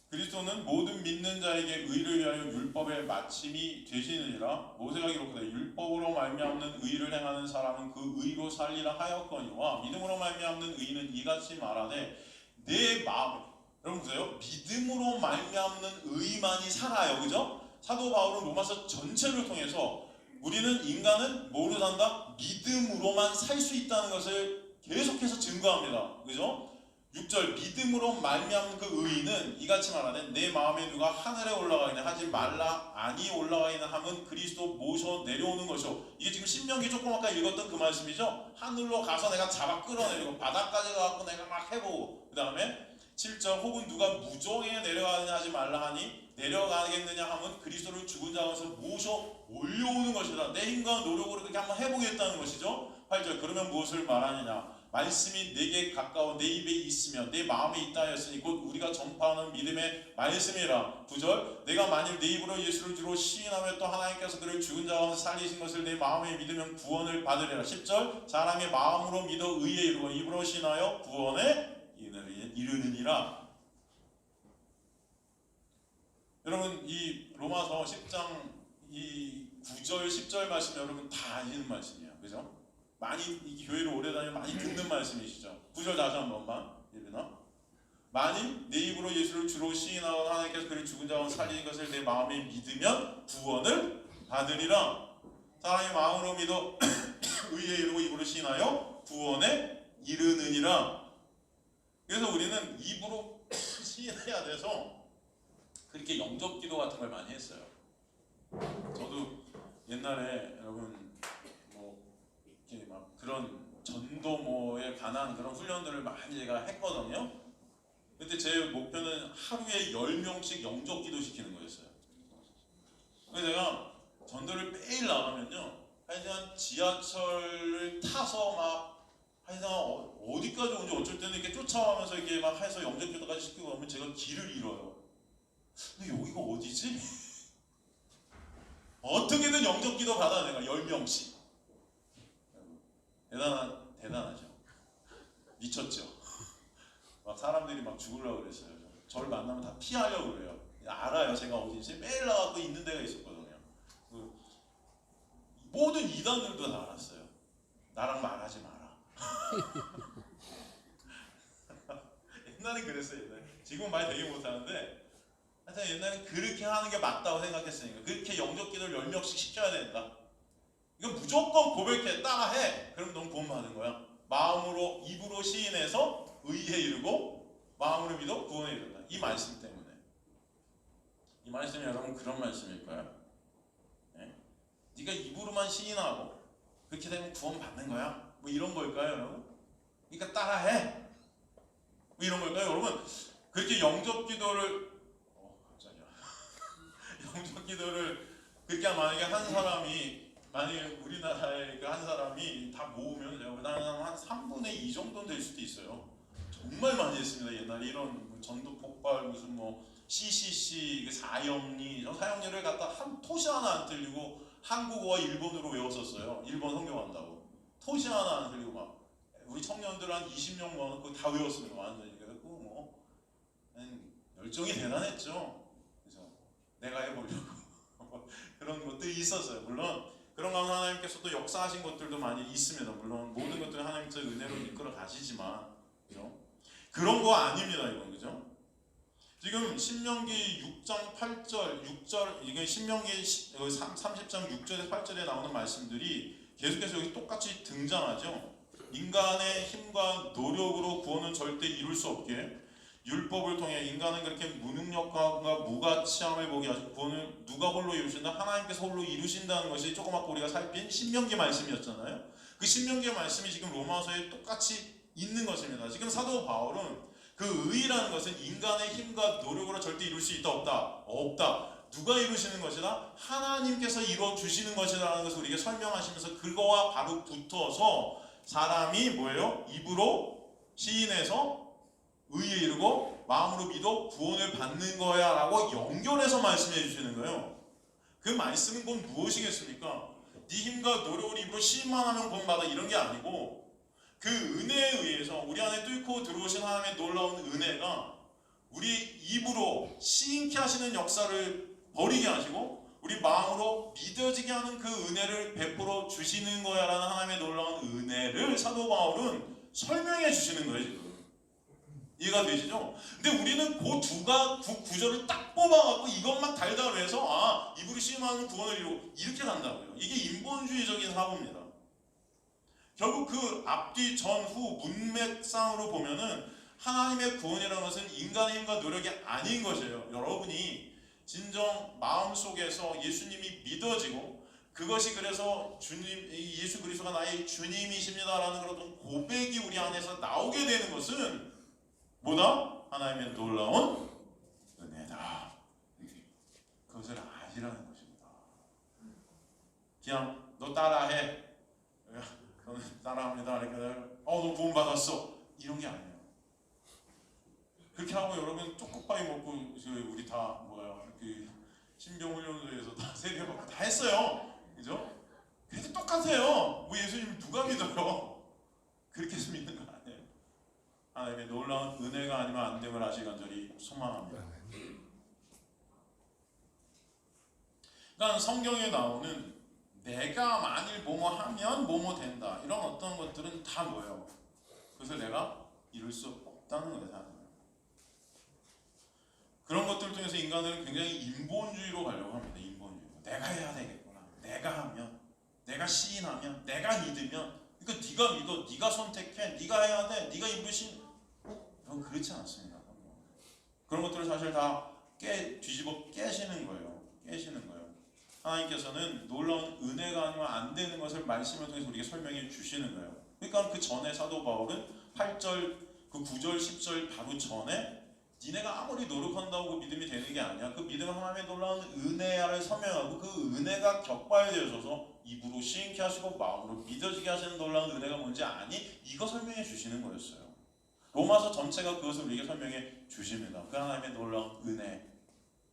그리스도는 모든 믿는 자에게 의를 위하여 율법의 마침이 되시느니라. 모세가 기록하되 율법으로 말미암는 의를 행하는 사람은 그 의로 살리라 하였거니와 믿음으로 말미암는 의는 이같이 말하되 내 마음, 여러분 보세요. 믿음으로 말미암는 의만이 살아요. 그죠? 사도 바울은 로마서 전체를 통해서 우리는 인간은 뭐로 산다? 믿음으로만 살 수 있다는 것을 계속해서 증거합니다. 그죠? 6절 믿음으로 말미암는 그 의인은 이같이 말하되 내 마음에 누가 하늘에 올라가 있냐 하지 말라 아니 올라가 있는 함은 그리스도 모셔 내려오는 것이요. 이게 지금 신명기 조금 아까 읽었던 그 말씀이죠. 하늘로 가서 내가 잡아 끌어내리고 바닥까지 가서 내가 막 해보고, 그 다음에 7절 혹은 누가 무정에 내려가느냐 하지 말라 하니 내려가겠느냐 하면 그리스도를 죽은 자에서 모셔 올려오는 것이다. 내 힘과 노력으로 그렇게 한번 해보겠다는 것이죠. 8절 그러면 무엇을 말하느냐 말씀이 내게 가까워 내 입에 있으며 내 마음에 있다 하였으니 곧 우리가 전파하는 믿음의 말씀이라. 9절 내가 만일 내 입으로 예수를 주로 시인하며 또 하나님께서 그를 죽은 자 가운데 살리신 것을 내 마음에 믿으면 구원을 받으리라. 10절 사람의 마음으로 믿어 의에 이르고 입으로 시인하여 구원에 이르느니라. 여러분 이 로마서 10장 이 9절 10절 말씀 여러분 다 아시는 말씀이에요. 그죠? 많이 이 교회를 오래 다니면 많이 듣는 말씀이시죠. 9절 다시 한 번만 예배나. 만일 내 입으로 예수를 주로 시인하고 하나님께서 그를 죽은 자 가운데 살리신 것을 내 마음에 믿으면 구원을 받으리라. 사람이 마음으로 믿어 의에 이르고 입으로 시인하여 구원에 이르느니라. 그래서 우리는 입으로 시인해야 돼서 그렇게 영접기도 같은 걸 많이 했어요. 저도 옛날에 여러분 이렇게 막 그런 전도모에 관한 그런 훈련들을 많이 제가 했거든요. 근데 제 목표는 하루에 10명씩 영접기도 시키는 거였어요. 그래서 제가 전도를 매일 나가면요, 하여간 지하철을 타서 막 하여간 어디까지 오는지 어쩔 때는 이렇게 쫓아가면서 이렇게 막 해서 영접기도까지 시키고 그러면 제가 길을 잃어요. 근데 여기가 어디지? 어떻게든 영접 기도 받아 내가 10명씩. 대단하죠. 미쳤죠. 막 사람들이 막 죽으려고 그랬어요. 저를 만나면 다 피하려고 그래요. 알아요. 제가 어딘지 매일 나가고 있는 데가 있었거든요. 그 모든 이단들도 다 알았어요. 나랑 말하지 마라. 옛날에 그랬어요. 옛날에. 지금은 말 되게 못하는데 하여튼 옛날에 그렇게 하는 게 맞다고 생각했으니까 그렇게 영접 기도를 10명씩 시켜야 된다. 이건 무조건 고백해. 따라해. 그럼 넌 구원 받는 거야. 마음으로 입으로 시인해서 의에 이르고 마음으로 믿어 구원에 이른다. 이 말씀 때문에. 이 말씀이 여러분 그런 말씀일까요? 네? 네가 입으로만 시인하고 그렇게 되면 구원 받는 거야? 뭐 이런 걸까요, 여러분? 그러니까 따라해. 뭐 이런 걸까요, 여러분? 그렇게 영접 기도를 갑자기야. 영접 기도를 그렇게 만약에 한 사람이 만약에 우리나라에 그 한 사람이 다 모으면 제가 한 3분의 2 정도는 될 수도 있어요. 정말 많이 했습니다. 옛날에 이런 전도 폭발 무슨 뭐 CCC 그 사형리 사형리를 갖다 한 토시 하나 안 틀리고 한국어와 일본어로 외웠었어요. 일본 성경한다고 토시 하나 안 틀리고 막 우리 청년들 한 20명 모아놓고 다 외웠습니다. 완전히. 그래갖고 뭐 열정이 대단했죠. 그래서 내가 해보려고 그런 것들이 있었어요. 물론 그런 가운데 하나님께서도 역사하신 것들도 많이 있습니다. 물론 모든 것들을 하나님께서 은혜로 이끌어 가시지만 그죠? 그런 거 아닙니다. 이건 그죠? 지금 신명기 6장 8절 6절 이게 신명기 30장 6절에서 8절에 나오는 말씀들이 계속해서 여기 똑같이 등장하죠. 인간의 힘과 노력으로 구원은 절대 이룰 수 없게 율법을 통해 인간은 그렇게 무능력과 무가치함을 보게 하시고 구원을 누가 홀로 이루신다? 하나님께서 홀로 이루신다는 것이 조금 아까 우리가 살핀 신명기 말씀이었잖아요. 그 신명기 말씀이 지금 로마서에 똑같이 있는 것입니다. 지금 사도 바울은 그 의라는 것은 인간의 힘과 노력으로 절대 이룰 수 있다 없다? 없다. 누가 이루시는 것이다? 하나님께서 이루어 주시는 것이라는 것을 우리에게 설명하시면서 그거와 바로 붙어서 사람이 뭐예요? 입으로 시인해서 의에 이르고 마음으로 믿어 구원을 받는 거야 라고 연결해서 말씀해 주시는 거예요. 그 말씀은 곧 무엇이겠습니까? 네 힘과 노력으로 입으로 시인만 하면 구원받아 이런 게 아니고 그 은혜에 의해서 우리 안에 뚫고 들어오신 하나님의 놀라운 은혜가 우리 입으로 시인케 하시는 역사를 벌이게 하시고 우리 마음으로 믿어지게 하는 그 은혜를 베풀어 주시는 거야 라는 하나님의 놀라운 은혜를 사도 바울은 설명해 주시는 거예요. 지금 이해가 되시죠? 근데 우리는 그 구절을 딱 뽑아갖고 이것만 달달로 해서 입으로 시인하는 구원을 이루고 이렇게 간다고요. 이게 인본주의적인 사고입니다. 결국 그 앞뒤 전후 문맥상으로 보면은 하나님의 구원이라는 것은 인간의 힘과 노력이 아닌 것이에요. 여러분이 진정 마음속에서 예수님이 믿어지고 그것이 그래서 예수 그리스도가 나의 주님이십니다라는 그런 고백이 우리 안에서 나오게 되는 것은 뭐다? 하나님의 놀라운 은혜다. 그것을 아시라는 것입니다. 그냥 너 따라해. 너는 따라합니다. 너 구원 받았어. 이런 게 아니에요. 그렇게 하고 여러분 쪽국밥이 먹고 우리 다 그 신병훈련소에서 다 세례받고 다 했어요. 그죠? 그래도 똑같아요. 뭐 예수님 누가 믿어요? 그렇게 해서 믿는 거 아니에요. 하나님의 놀라운 은혜가 아니면 안 됨을 아시 간절히 소망합니다. 그러니까 성경에 나오는 내가 만일 뭐뭐 하면 뭐뭐 된다 이런 어떤 것들은 다 뭐예요? 그것을 내가 이룰 수 없다는 거예요. 그런 것들을 통해서 인간은 굉장히 인본주의로 가려고 합니다. 인본주의. 내가 해야 되겠구나. 내가 하면, 내가 시인하면, 내가 믿으면. 그러니까 네가 믿어, 네가 선택해, 네가 해야 돼, 네가 입으신. 그건 그렇지 않습니다. 그런 것들을 사실 다 뒤집어 깨시는 거예요. 깨시는 거예요. 하나님께서는 놀라운 은혜가 아니면 안 되는 것을 말씀을 통해서 우리에게 설명해 주시는 거예요. 그러니까 그 전에 사도 바울은 8절, 그 9절, 10절 바로 전에 니네가 아무리 노력한다고 그 믿음이 되는 게 아니야. 그 믿음은 하나님의 놀라운 은혜를 설명하고 그 은혜가 격발되어져서 입으로 시인케 하시고 마음으로 믿어지게 하시는 놀라운 은혜가 뭔지 아니? 이거 설명해 주시는 거였어요. 로마서 전체가 그것을 우리에게 설명해 주십니다. 그 하나님의 놀라운 은혜.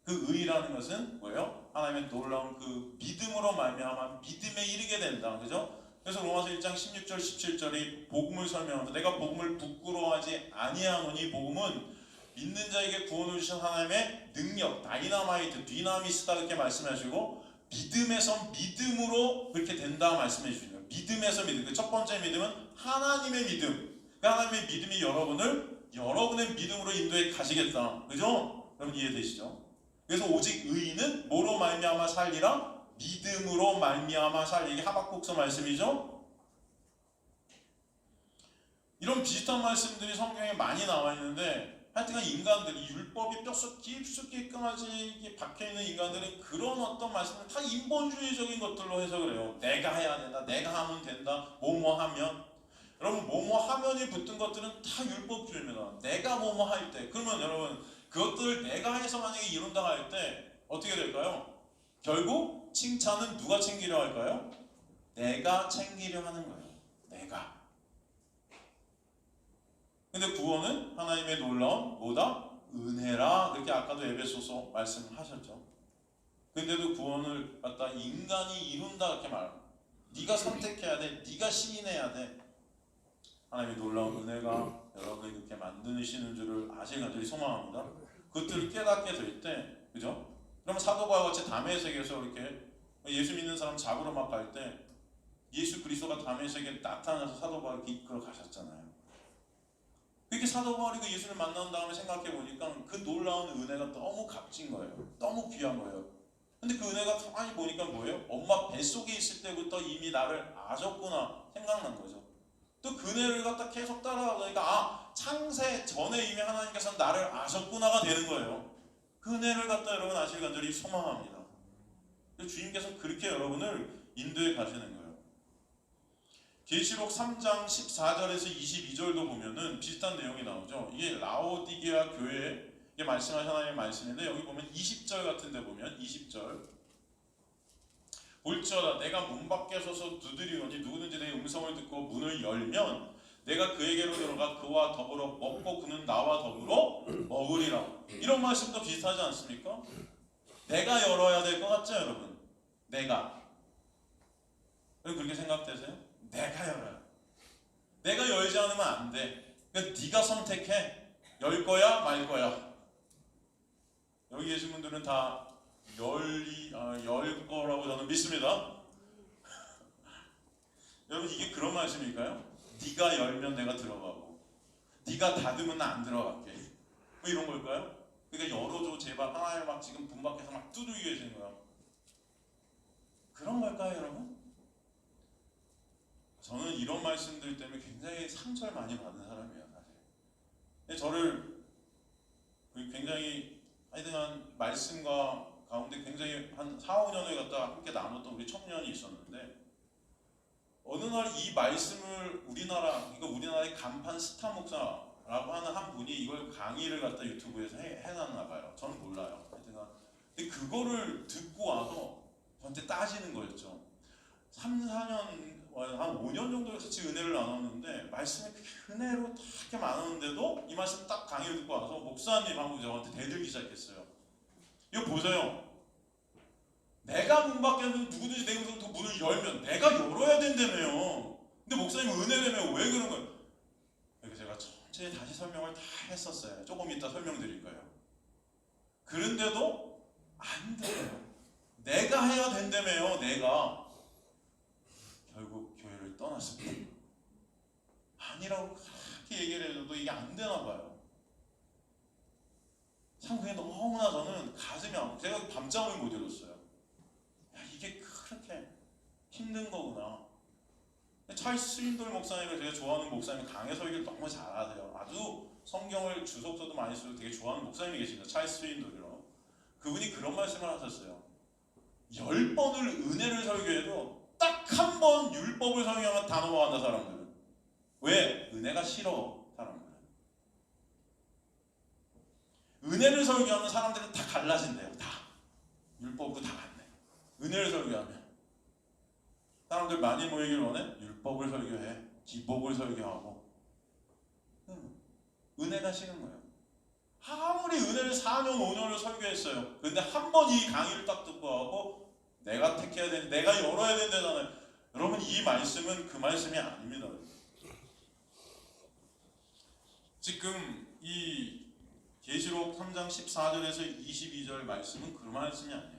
그 의라는 것은 뭐예요? 하나님의 놀라운 그 믿음으로 말미암아 믿음에 이르게 된다. 그죠? 그래서 로마서 1장 16절 17절이 복음을 설명하면서 내가 복음을 부끄러워하지 아니하노니 복음은 믿는 자에게 구원을 주신 하나님의 능력, 다이나마이트, 디나미스다 그렇게 말씀하시고 믿음에서 믿음으로 그렇게 된다 말씀해 주시는 거예요. 믿음에서 믿음. 그 첫 번째 믿음은 하나님의 믿음. 그 하나님의 믿음이 여러분의 믿음으로 인도해 가시겠다. 그죠? 여러분 이해되시죠? 그래서 오직 의인은 뭐로 말미암아 살리라? 믿음으로 말미암아 살리. 이게 하박국서 말씀이죠? 이런 비슷한 말씀들이 성경에 많이 나와 있는데 하여튼간 인간들이 율법이 뼛속 깊숙이 끙하지 박혀있는 인간들은 그런 어떤 말씀을 다 인본주의적인 것들로 해석을 해요. 내가 해야 된다. 내가 하면 된다. 뭐뭐 하면. 여러분 뭐뭐 하면이 붙은 것들은 다 율법주의입니다. 내가 뭐뭐 할 때. 그러면 여러분 그것들을 내가 해서 만약에 이룬다 할 때 어떻게 될까요? 결국 칭찬은 누가 챙기려 할까요? 내가 챙기려 하는 거예요. 내가. 근데 구원은 하나님의 놀라운 뭐다? 은혜라. 그렇게 아까도 에베소서 말씀하셨죠. 근데도 구원을 갖다 인간이 이룬다 그렇게 말합니다. 네가 선택해야 돼. 네가 시인해야 돼. 하나님의 놀라운 은혜가 여러분이 그렇게 만드시는 줄을 아실 간절히 소망합니다. 그것들을 깨닫게 될 때, 그죠? 그러면 사도 바울과 같이 다메섹에서 이렇게 예수 믿는 사람 잡으러 막 갈 때 예수 그리스도가 다메섹에 나타나서 사도 바울 이끌어 가셨잖아요. 그렇게 사도 바울이 그 예수를 만난 다음에 생각해 보니까 그 놀라운 은혜가 너무 값진 거예요. 너무 귀한 거예요. 근데 그 은혜가 가만히 보니까 뭐예요? 엄마 뱃속에 있을 때부터 이미 나를 아셨구나 생각난 거죠. 또 그 은혜를 갖다 계속 따라가니까 창세 전에 이미 하나님께서 나를 아셨구나가 되는 거예요. 그 은혜를 갖다 여러분 아실 간절히 소망합니다. 주님께서 그렇게 여러분을 인도해 가시는 거예요. 계시록 3장 14절에서 22절도 보면은 비슷한 내용이 나오죠. 이게 라오디게아 교회에 말씀하신 하나님의 말씀인데 여기 보면 20절 같은 데 보면 20절 볼지어다 내가 문 밖에 서서 두드리오니 누구든지 내 음성을 듣고 문을 열면 내가 그에게로 들어가 그와 더불어 먹고 그는 나와 더불어 먹으리라. 이런 말씀도 비슷하지 않습니까? 내가 열어야 될 것 같죠 여러분? 내가. 그렇게 생각되세요? 내가 열어요. 내가 열지 않으면 안 돼. 그러니까 네가 선택해. 열 거야 말 거야. 여기 계신 분들은 다 열 거라고 저는 믿습니다. 여러분 이게 그런 말씀일까요? 네가 열면 내가 들어가고 네가 닫으면 나 안 들어갈게. 뭐 이런 걸까요? 그러니까 열어줘 제발. 하나님 막 지금 문 밖에서 막 두들기고 계시는 거야. 그런 걸까요 여러분? 저는 이런 말씀들 때문에 굉장히 상처를 많이 받는 사람이에요 사실. 저를 굉장히 하여튼간 말씀과 가운데 굉장히 한 4, 5년을 갖다가 함께 나눴던 우리 청년이 있었는데 어느 날 이 말씀을 우리나라의 간판 스타 목사라고 하는 한 분이 이걸 강의를 갖다 유튜브에서 해놨나 봐요. 저는 몰라요. 하여튼간 근데 그거를 듣고 와서 저한테 따지는 거였죠. 3, 4년 한 5년 정도 같이 은혜를 나눴는데 말씀이 그렇게 은혜로 다 이렇게 많았는데도 이 말씀 딱 강의를 듣고 와서 목사님 하고 저한테 대들기 시작했어요. 이거 보세요. 내가 문 밖에 누구든지 내 음성부터 문을 열면 내가 열어야 된다며요. 근데 목사님 은혜라며 왜 그런 거예요? 그래서 제가 천천히 다시 설명을 다 했었어요. 조금 이따 설명드릴 거예요. 그런데도 안 돼요. 내가 해야 된다며요. 내가. 결국 교회를 떠났습니다. 아니라고 그렇게 얘기를 해줘도 이게 안 되나 봐요. 참 그게 너무나 저는 가슴이 아프고 제가 밤잠을 못 이뤘어요. 야, 이게 그렇게 힘든 거구나. 찰스 스윈돌 목사님을 제가 좋아하는 목사님, 강해 설교를 너무 잘하세요. 아주 성경을 주석서도 많이 쓰고 되게 좋아하는 목사님이 계십니다. 찰스 스윈돌이요. 그분이 그런 말씀을 하셨어요. 10번을 은혜를 설교해도 딱 한 번 율법을 설교하면 다 넘어간다 사람들은. 왜? 은혜가 싫어 사람들은. 은혜를 설교하면 사람들은 다 갈라진대요. 다 율법으로 다 갔네. 은혜를 설교하면 사람들 많이 모이길 원해? 율법을 설교해. 기복을 설교하고. 은혜가 싫은 거예요. 아무리 은혜를 4년 5년을 설교했어요. 근데 한 번 이 강의를 딱 듣고 하고 내가 택해야 되는, 내가 열어야 된다잖아요. 여러분 이 말씀은 그 말씀이 아닙니다. 지금 이 계시록 3장 14절에서 22절 말씀은 그 말씀이 아니에요.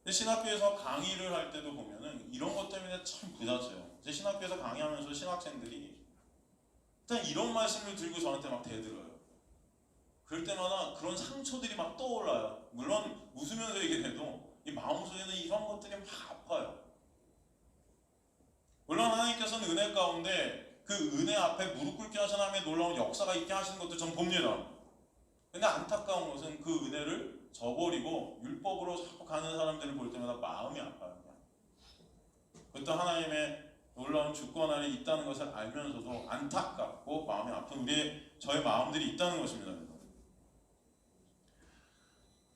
근데 신학교에서 강의를 할 때도 보면은 이런 것 때문에 참 부딪혀요. 제 신학교에서 강의하면서 신학생들이 일단 이런 말씀을 들고 저한테 막 대들어요. 그럴 때마다 그런 상처들이 막 떠올라요. 물론 웃으면서 얘기해도 이 마음속에는 이런 것들이 막 아파요. 물론 하나님께서는 은혜 가운데 그 은혜 앞에 무릎 꿇게 하신 하나님의 놀라운 역사가 있게 하시는 것도 전 봅니다. 근데 안타까운 것은 그 은혜를 저버리고 율법으로 자꾸 가는 사람들을 볼 때마다 마음이 아파요. 그것도 하나님의 놀라운 주권 안에 있다는 것을 알면서도 안타깝고 마음이 아픈 저의 마음들이 있다는 것입니다.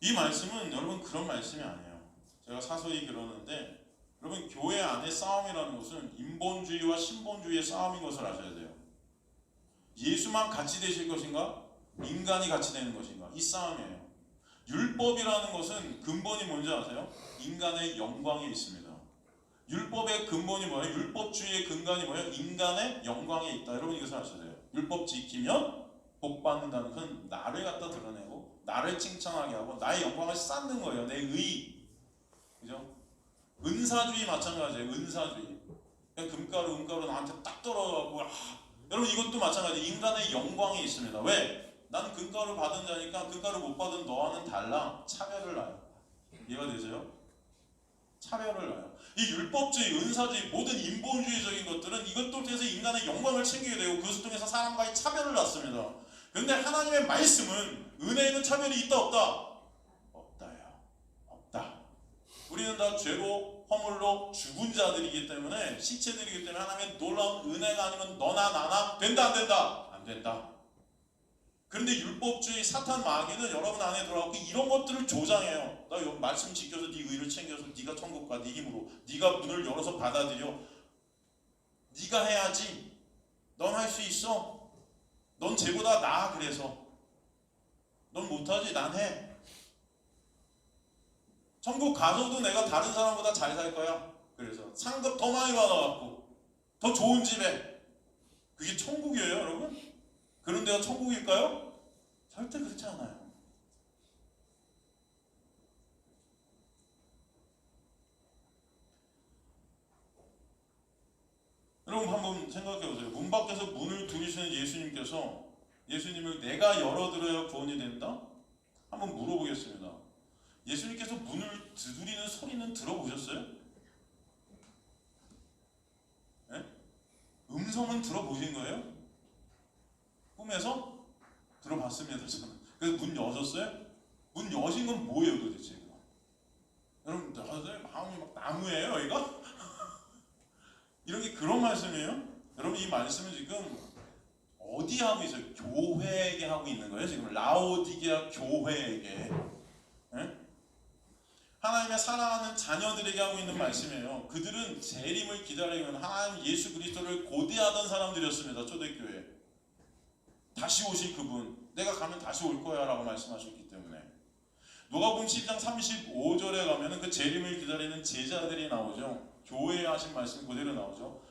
이 말씀은 여러분 그런 말씀이 아니에요. 제가 사소히 그러는데 여러분 교회 안의 싸움이라는 것은 인본주의와 신본주의의 싸움인 것을 아셔야 돼요. 예수만 같이 되실 것인가? 인간이 같이 되는 것인가? 이 싸움이에요. 율법이라는 것은 근본이 뭔지 아세요? 인간의 영광에 있습니다. 율법의 근본이 뭐예요? 율법주의의 근간이 뭐예요? 인간의 영광에 있다. 여러분 이것을 아셔야 돼요. 율법 지키면 복 받는다는 것은 나를 갖다 드러내고 나를 칭찬하게 하고 나의 영광을 쌓는 거예요. 내 의. 그죠? 은사주의 마찬가지예요. 은사주의. 그냥 금가루 은가루 나한테 딱 떨어져갖고 여러분 이것도 마찬가지예요. 인간의 영광이 있습니다. 왜? 나는 금가루 받은 자니까 금가루 못 받은 너와는 달라. 차별을 놔요. 이해가 되세요? 차별을 놔요. 이 율법주의, 은사주의, 모든 인본주의적인 것들은 이것도 통해서 인간의 영광을 챙기게 되고 그것을 통해서 사람과의 차별을 놨습니다. 그런데 하나님의 말씀은 은혜에는 차별이 있다 없다? 없다요. 없다. 우리는 다 죄로 허물로 죽은 자들이기 때문에 시체들이기 때문에 하나님의 놀라운 은혜가 아니면 너나 나나 된다 안 된다? 안 된다. 그런데 율법주의 사탄 마귀는 여러분 안에 들어가고 이런 것들을 조장해요. 나 말씀 지켜서 네 의를 챙겨서 네가 천국 가, 네 힘으로 네가 문을 열어서 받아들여. 네가 해야지. 넌 할 수 있어. 넌 쟤보다 나아. 그래서 넌 못하지. 난 해. 천국 가서도 내가 다른 사람보다 잘 살 거야. 그래서 상급 더 많이 받아갖고 더 좋은 집에. 그게 천국이에요 여러분? 그런 데가 천국일까요? 절대 그렇지 않아요. 여러분 한번 생각해 보세요. 문 밖에서 문을 두드리시는 예수님을 내가 열어드려야 구원이 된다? 한번 물어보겠습니다. 예수님께서 문을 두드리는 소리는 들어보셨어요? 네? 음성은 들어보신 거예요? 꿈에서? 들어봤습니다. 저는. 그래서 문 여셨어요? 문 여신 건 뭐예요 도대체? 여러분 다들 마음이 막 나무예요 여기가? 이런 게 그런 말씀이에요? 여러분 이 말씀은 지금 어디 하고 있어요? 교회에게 하고 있는 거예요 지금. 라오디게아 교회에게. 네? 하나님의 사랑하는 자녀들에게 하고 있는 말씀이에요. 그들은 재림을 기다리면 하나님 예수 그리스도를 고대하던 사람들이었습니다. 초대교회. 다시 오실 그분, 내가 가면 다시 올 거야 라고 말씀하셨기 때문에. 누가복음 10장 35절에 가면은 그 재림을 기다리는 제자들이 나오죠. 교회에 하신 말씀 그대로 나오죠.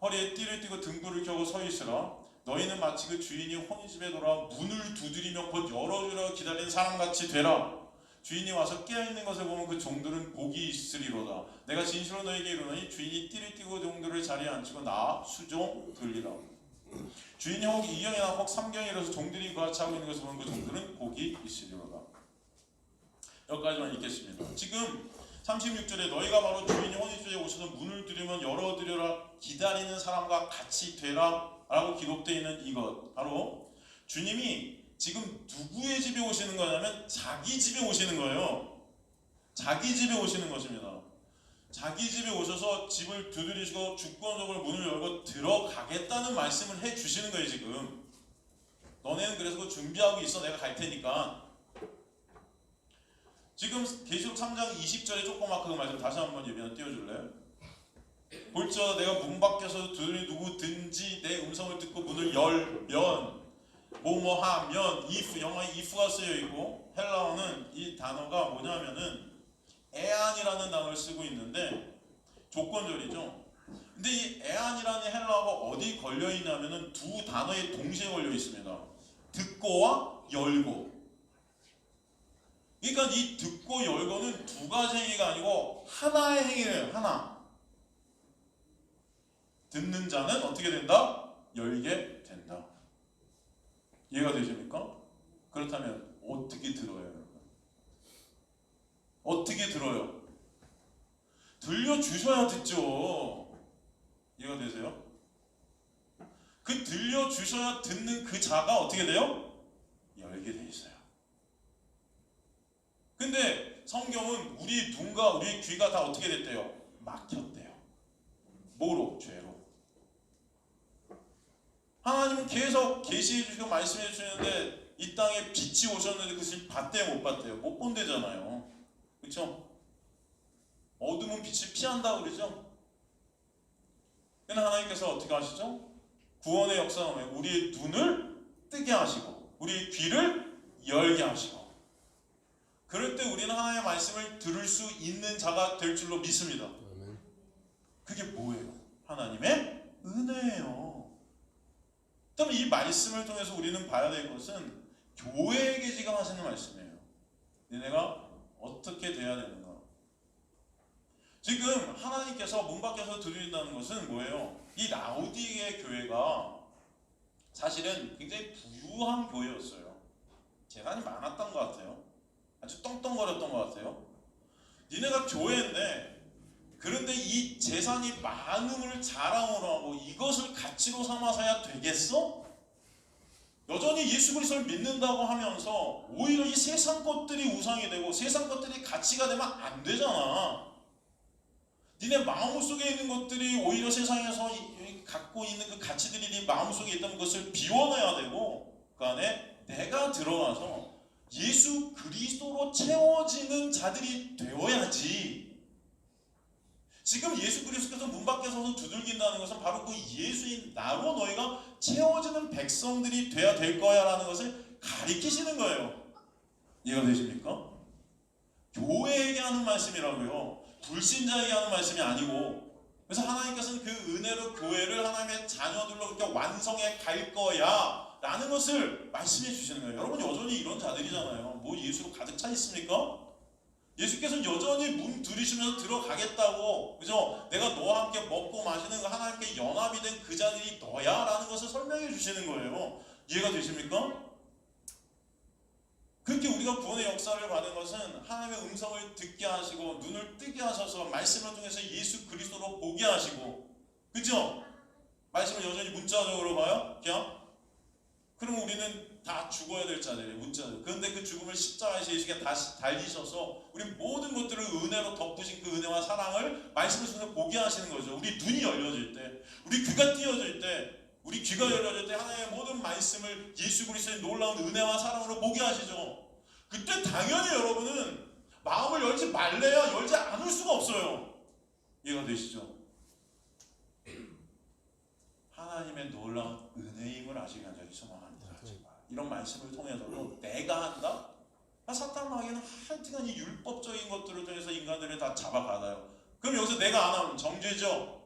허리에 띠를 띠고 등불을 켜고 서 있으라. 너희는 마치 그 주인이 혼인집에 돌아와 문을 두드리며 곧 열어주려 기다리는 사람같이 되라. 주인이 와서 깨어있는 것을 보면 그 종들은 복이 있으리로다. 내가 진실로 너희에게 이르노니 주인이 띠를 띠고 종들을 자리에 앉히고 나아 수종 들리라. 주인이 혹 2경이나 혹 3경에 이르러서 종들이 그같이 하고 있는 것을 보면 그 종들은 복이 있으리로다. 여기까지만 읽겠습니다. 지금 36절에 너희가 바로 주인이 혼인집에 오셔서 문을 두드리면 열어드려라 기다리는 사람과 같이 되라 라고 기록되어 있는 이것, 바로 주님이 지금 누구의 집에 오시는 거냐면 자기 집에 오시는 거예요. 자기 집에 오시는 것입니다. 자기 집에 오셔서 집을 두드리시고 주권적으로 문을 열고 들어가겠다는 말씀을 해주시는 거예요 지금. 너네는 그래서 그거 준비하고 있어. 내가 갈 테니까. 지금 계시록 3장 20절에 조그맣게 그 말씀 다시 한번 예비한 띄워줄래요? 볼지어다 내가 문 밖에서 두드리는 누구든지 내 음성을 듣고 문을 열면 뭐뭐 하면 if, 영어에 if가 쓰여 있고 헬라어는 이 단어가 뭐냐면은 에안이라는 단어를 쓰고 있는데 조건절이죠. 근데 이 에안이라는 헬라어가 어디 걸려 있냐면은 두 단어에 동시에 걸려 있습니다. 듣고와 열고. 그러니까 이 듣고 열고는 두 가지 행위가 아니고 하나의 행위예요. 하나. 듣는 자는 어떻게 된다? 열게 된다. 이해가 되십니까? 그렇다면 어떻게 들어요, 여러분? 어떻게 들어요? 들려주셔야 듣죠. 이해가 되세요? 그 들려주셔야 듣는 그 자가 어떻게 돼요? 열게 돼 있어요. 근데 성경은 우리 눈과 우리 귀가 다 어떻게 됐대요? 막혔대요. 뭐로? 죄로. 하나님은 계속 계시해 주시고 말씀해 주시는데 이 땅에 빛이 오셨는데 그것을 봤대요, 못 봤대요? 못 본대잖아요. 그렇죠? 어둠은 빛을 피한다고 그러죠? 근데 하나님께서 어떻게 하시죠? 구원의 역사는 우리의 눈을 뜨게 하시고 우리의 귀를 열게 하시고 그럴 때 우리는 하나님의 말씀을 들을 수 있는 자가 될 줄로 믿습니다. 그게 뭐예요? 하나님의 은혜예요. 그럼 이 말씀을 통해서 우리는 봐야 될 것은 교회에게 지금 하시는 말씀이에요. 너네가 어떻게 돼야 되는가? 지금 하나님께서 문 밖에서 드린다는 것은 뭐예요? 이 라우디게 교회가 사실은 굉장히 부유한 교회였어요. 재산이 많았던 것 같아요. 아주 떵떵거렸던 것 같아요. 니네가 교회인데 그런데 이 재산이 많음을 자랑으로 하고 이것을 가치로 삼아서야 되겠어? 여전히 예수 그리스도를 믿는다고 하면서 오히려 이 세상 것들이 우상이 되고 세상 것들이 가치가 되면 안 되잖아. 니네 마음속에 있는 것들이 오히려 세상에서 갖고 있는 그 가치들이 네 마음속에 있던 것을 비워내야 되고 그 안에 내가 들어가서 예수 그리스도로 채워지는 자들이 되어야지. 지금 예수 그리스도께서 문 밖에 서서 두들긴다는 것은 바로 그 예수인 나로 너희가 채워지는 백성들이 돼야 될 거야 라는 것을 가리키시는 거예요. 이해가 되십니까? 교회에게 하는 말씀이라고요. 불신자에게 하는 말씀이 아니고. 그래서 하나님께서는 그 은혜로 교회를 하나님의 자녀들로 그렇게 완성해 갈 거야 라는 것을 말씀해 주시는 거예요. 여러분 여전히 이런 자들이잖아요. 뭐 예수로 가득 차 있습니까? 예수께서는 여전히 문 들이시면서 들어가겠다고, 그죠? 내가 너와 함께 먹고 마시는 거 하나님께 연합이 된 그 자들이 너야 라는 것을 설명해 주시는 거예요. 이해가 되십니까? 그렇게 우리가 구원의 역사를 받은 것은 하나님의 음성을 듣게 하시고 눈을 뜨게 하셔서 말씀을 통해서 예수 그리스도로 보게 하시고, 그죠? 말씀을 여전히 문자적으로 봐요? 그냥? 그럼 우리는 다 죽어야 될 자들이에요. 문자들. 그런데 그 죽음을 십자가에서 예수가 다시 달리셔서 우리 모든 것들을 은혜로 덮으신 그 은혜와 사랑을 말씀을 통해서 보게 하시는 거죠. 우리 눈이 열려질 때, 우리 귀가 띄어질 때, 우리 귀가 열려질 때 하나님의 모든 말씀을 예수 그리스도의 놀라운 은혜와 사랑으로 보게 하시죠. 그때 당연히 여러분은 마음을 열지 말래야 열지 않을 수가 없어요. 이해가 되시죠? 하나님의 놀라운 은혜임을 아시기 간절히 소망합니다. 이런 말씀을 통해서도 내가 한다? 사탄 마귀는 하여튼간 이 율법적인 것들을 통해서 인간들을 다 잡아가나요. 그럼 여기서 내가 안 하면 정죄죠?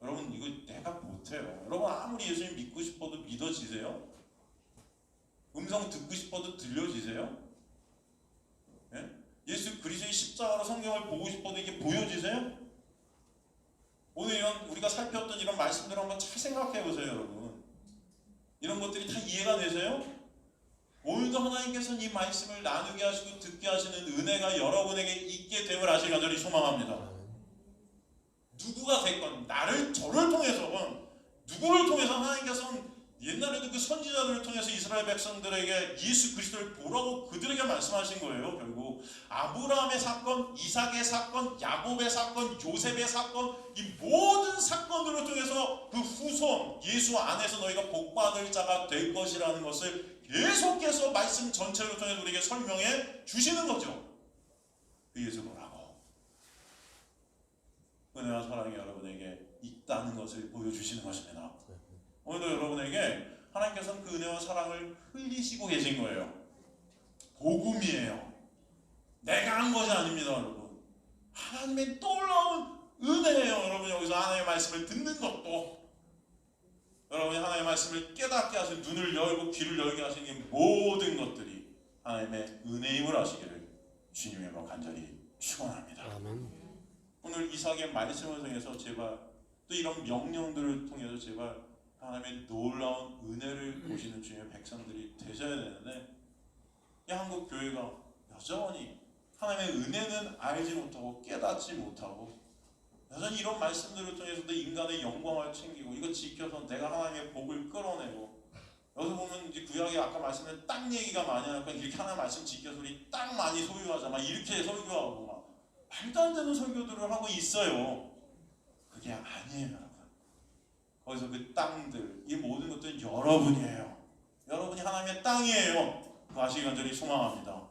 여러분 이거 내가 못해요. 여러분 아무리 예수님 믿고 싶어도 믿어지세요? 음성 듣고 싶어도 들려지세요? 예? 예수 그리스도의 십자가로 성경을 보고 싶어도 이게 보여지세요? 오늘 이런 우리가 살폈던 이런 말씀들을 한번 잘 생각해 보세요, 여러분. 이런 것들이 다 이해가 되세요? 오늘도 하나님께서는 이 말씀을 나누게 하시고 듣게 하시는 은혜가 여러분에게 있게 됨을 아시기 간절히 소망합니다. 누구가 됐건 나를 저를 통해서건 누구를 통해서 하나님께서는 옛날에도 그 선지자들을 통해서 이스라엘 백성들에게 예수 그리스도를 보라고 그들에게 말씀하신 거예요. 결국 아브라함의 사건, 이삭의 사건, 야곱의 사건, 요셉의 사건, 이 모든 사건들을 통해서 그 후손 예수 안에서 너희가 복받을 자가 될 것이라는 것을 계속해서 말씀 전체를 통해서 우리에게 설명해 주시는 거죠. 그 예수 보라고. 은혜와 사랑이 여러분에게 있다는 것을 보여주시는 것입니다. 오늘도 여러분에게 하나님께서는 그 은혜와 사랑을 흘리시고 계신 거예요. 복음이에요. 내가 한 것이 아닙니다, 여러분. 하나님의 놀라운 은혜예요. 여러분, 여기서 하나님의 말씀을 듣는 것도, 여러분이 하나님의 말씀을 깨닫게 하신, 눈을 열고 귀를 열게 하신 이 모든 것들이 하나님의 은혜임을 아시기를 주님의 이름으로 간절히 축원합니다. 아멘. 오늘 이삭의 말씀을 통해서 제발, 또 이런 명령들을 통해서 제발 하나님의 놀라운 은혜를 보시는 주님의 백성들이 되셔야 되는데, 이 한국 교회가 여전히 하나님의 은혜는 알지 못하고 깨닫지 못하고, 여전히 이런 말씀들을 통해서도 인간의 영광을 챙기고 이거 지켜서 내가 하나님의 복을 끌어내고, 여기서 보면 이제 구약에 아까 말씀드린 땅 얘기가 많이 하니까 이렇게 하나님 말씀 지켜서 우리 땅 많이 소유하자 막 이렇게 설교하고 막 말도 안 되는 설교들을 하고 있어요. 그게 아니에요, 여러분. 거기서 그 땅들, 이 모든 것들은 여러분이에요. 여러분이 하나님의 땅이에요. 그거 아시기 간절히 소망합니다.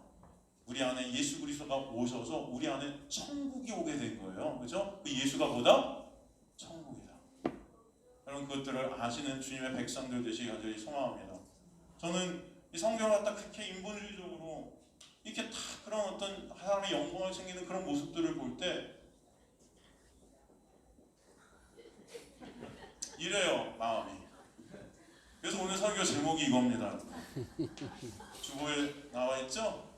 우리 안에 예수 그리스도가 오셔서 우리 안에 천국이 오게 된 거예요. 그죠? 그 예수가 뭐다? 천국이다. 여러분, 그것들을 아시는 주님의 백성들 되시기 간절히 소망합니다. 저는 이 성경을 갖다 그렇게 인본주의적으로 이렇게 다 그런 어떤 사람의 영광을 챙기는 그런 모습들을 볼 때 이래요, 마음이. 그래서 오늘 설교 제목이 이겁니다. 주보에 나와 있죠?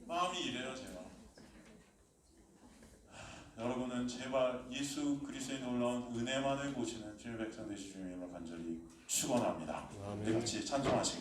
마음이 이래요, 제가. 여러분은 제발 예수 그리스도의 놀라운 은혜만을 보시는 주님의 백성 되시기 위해 간절히 축원합니다. 우리 같이 찬송하시겠습니다.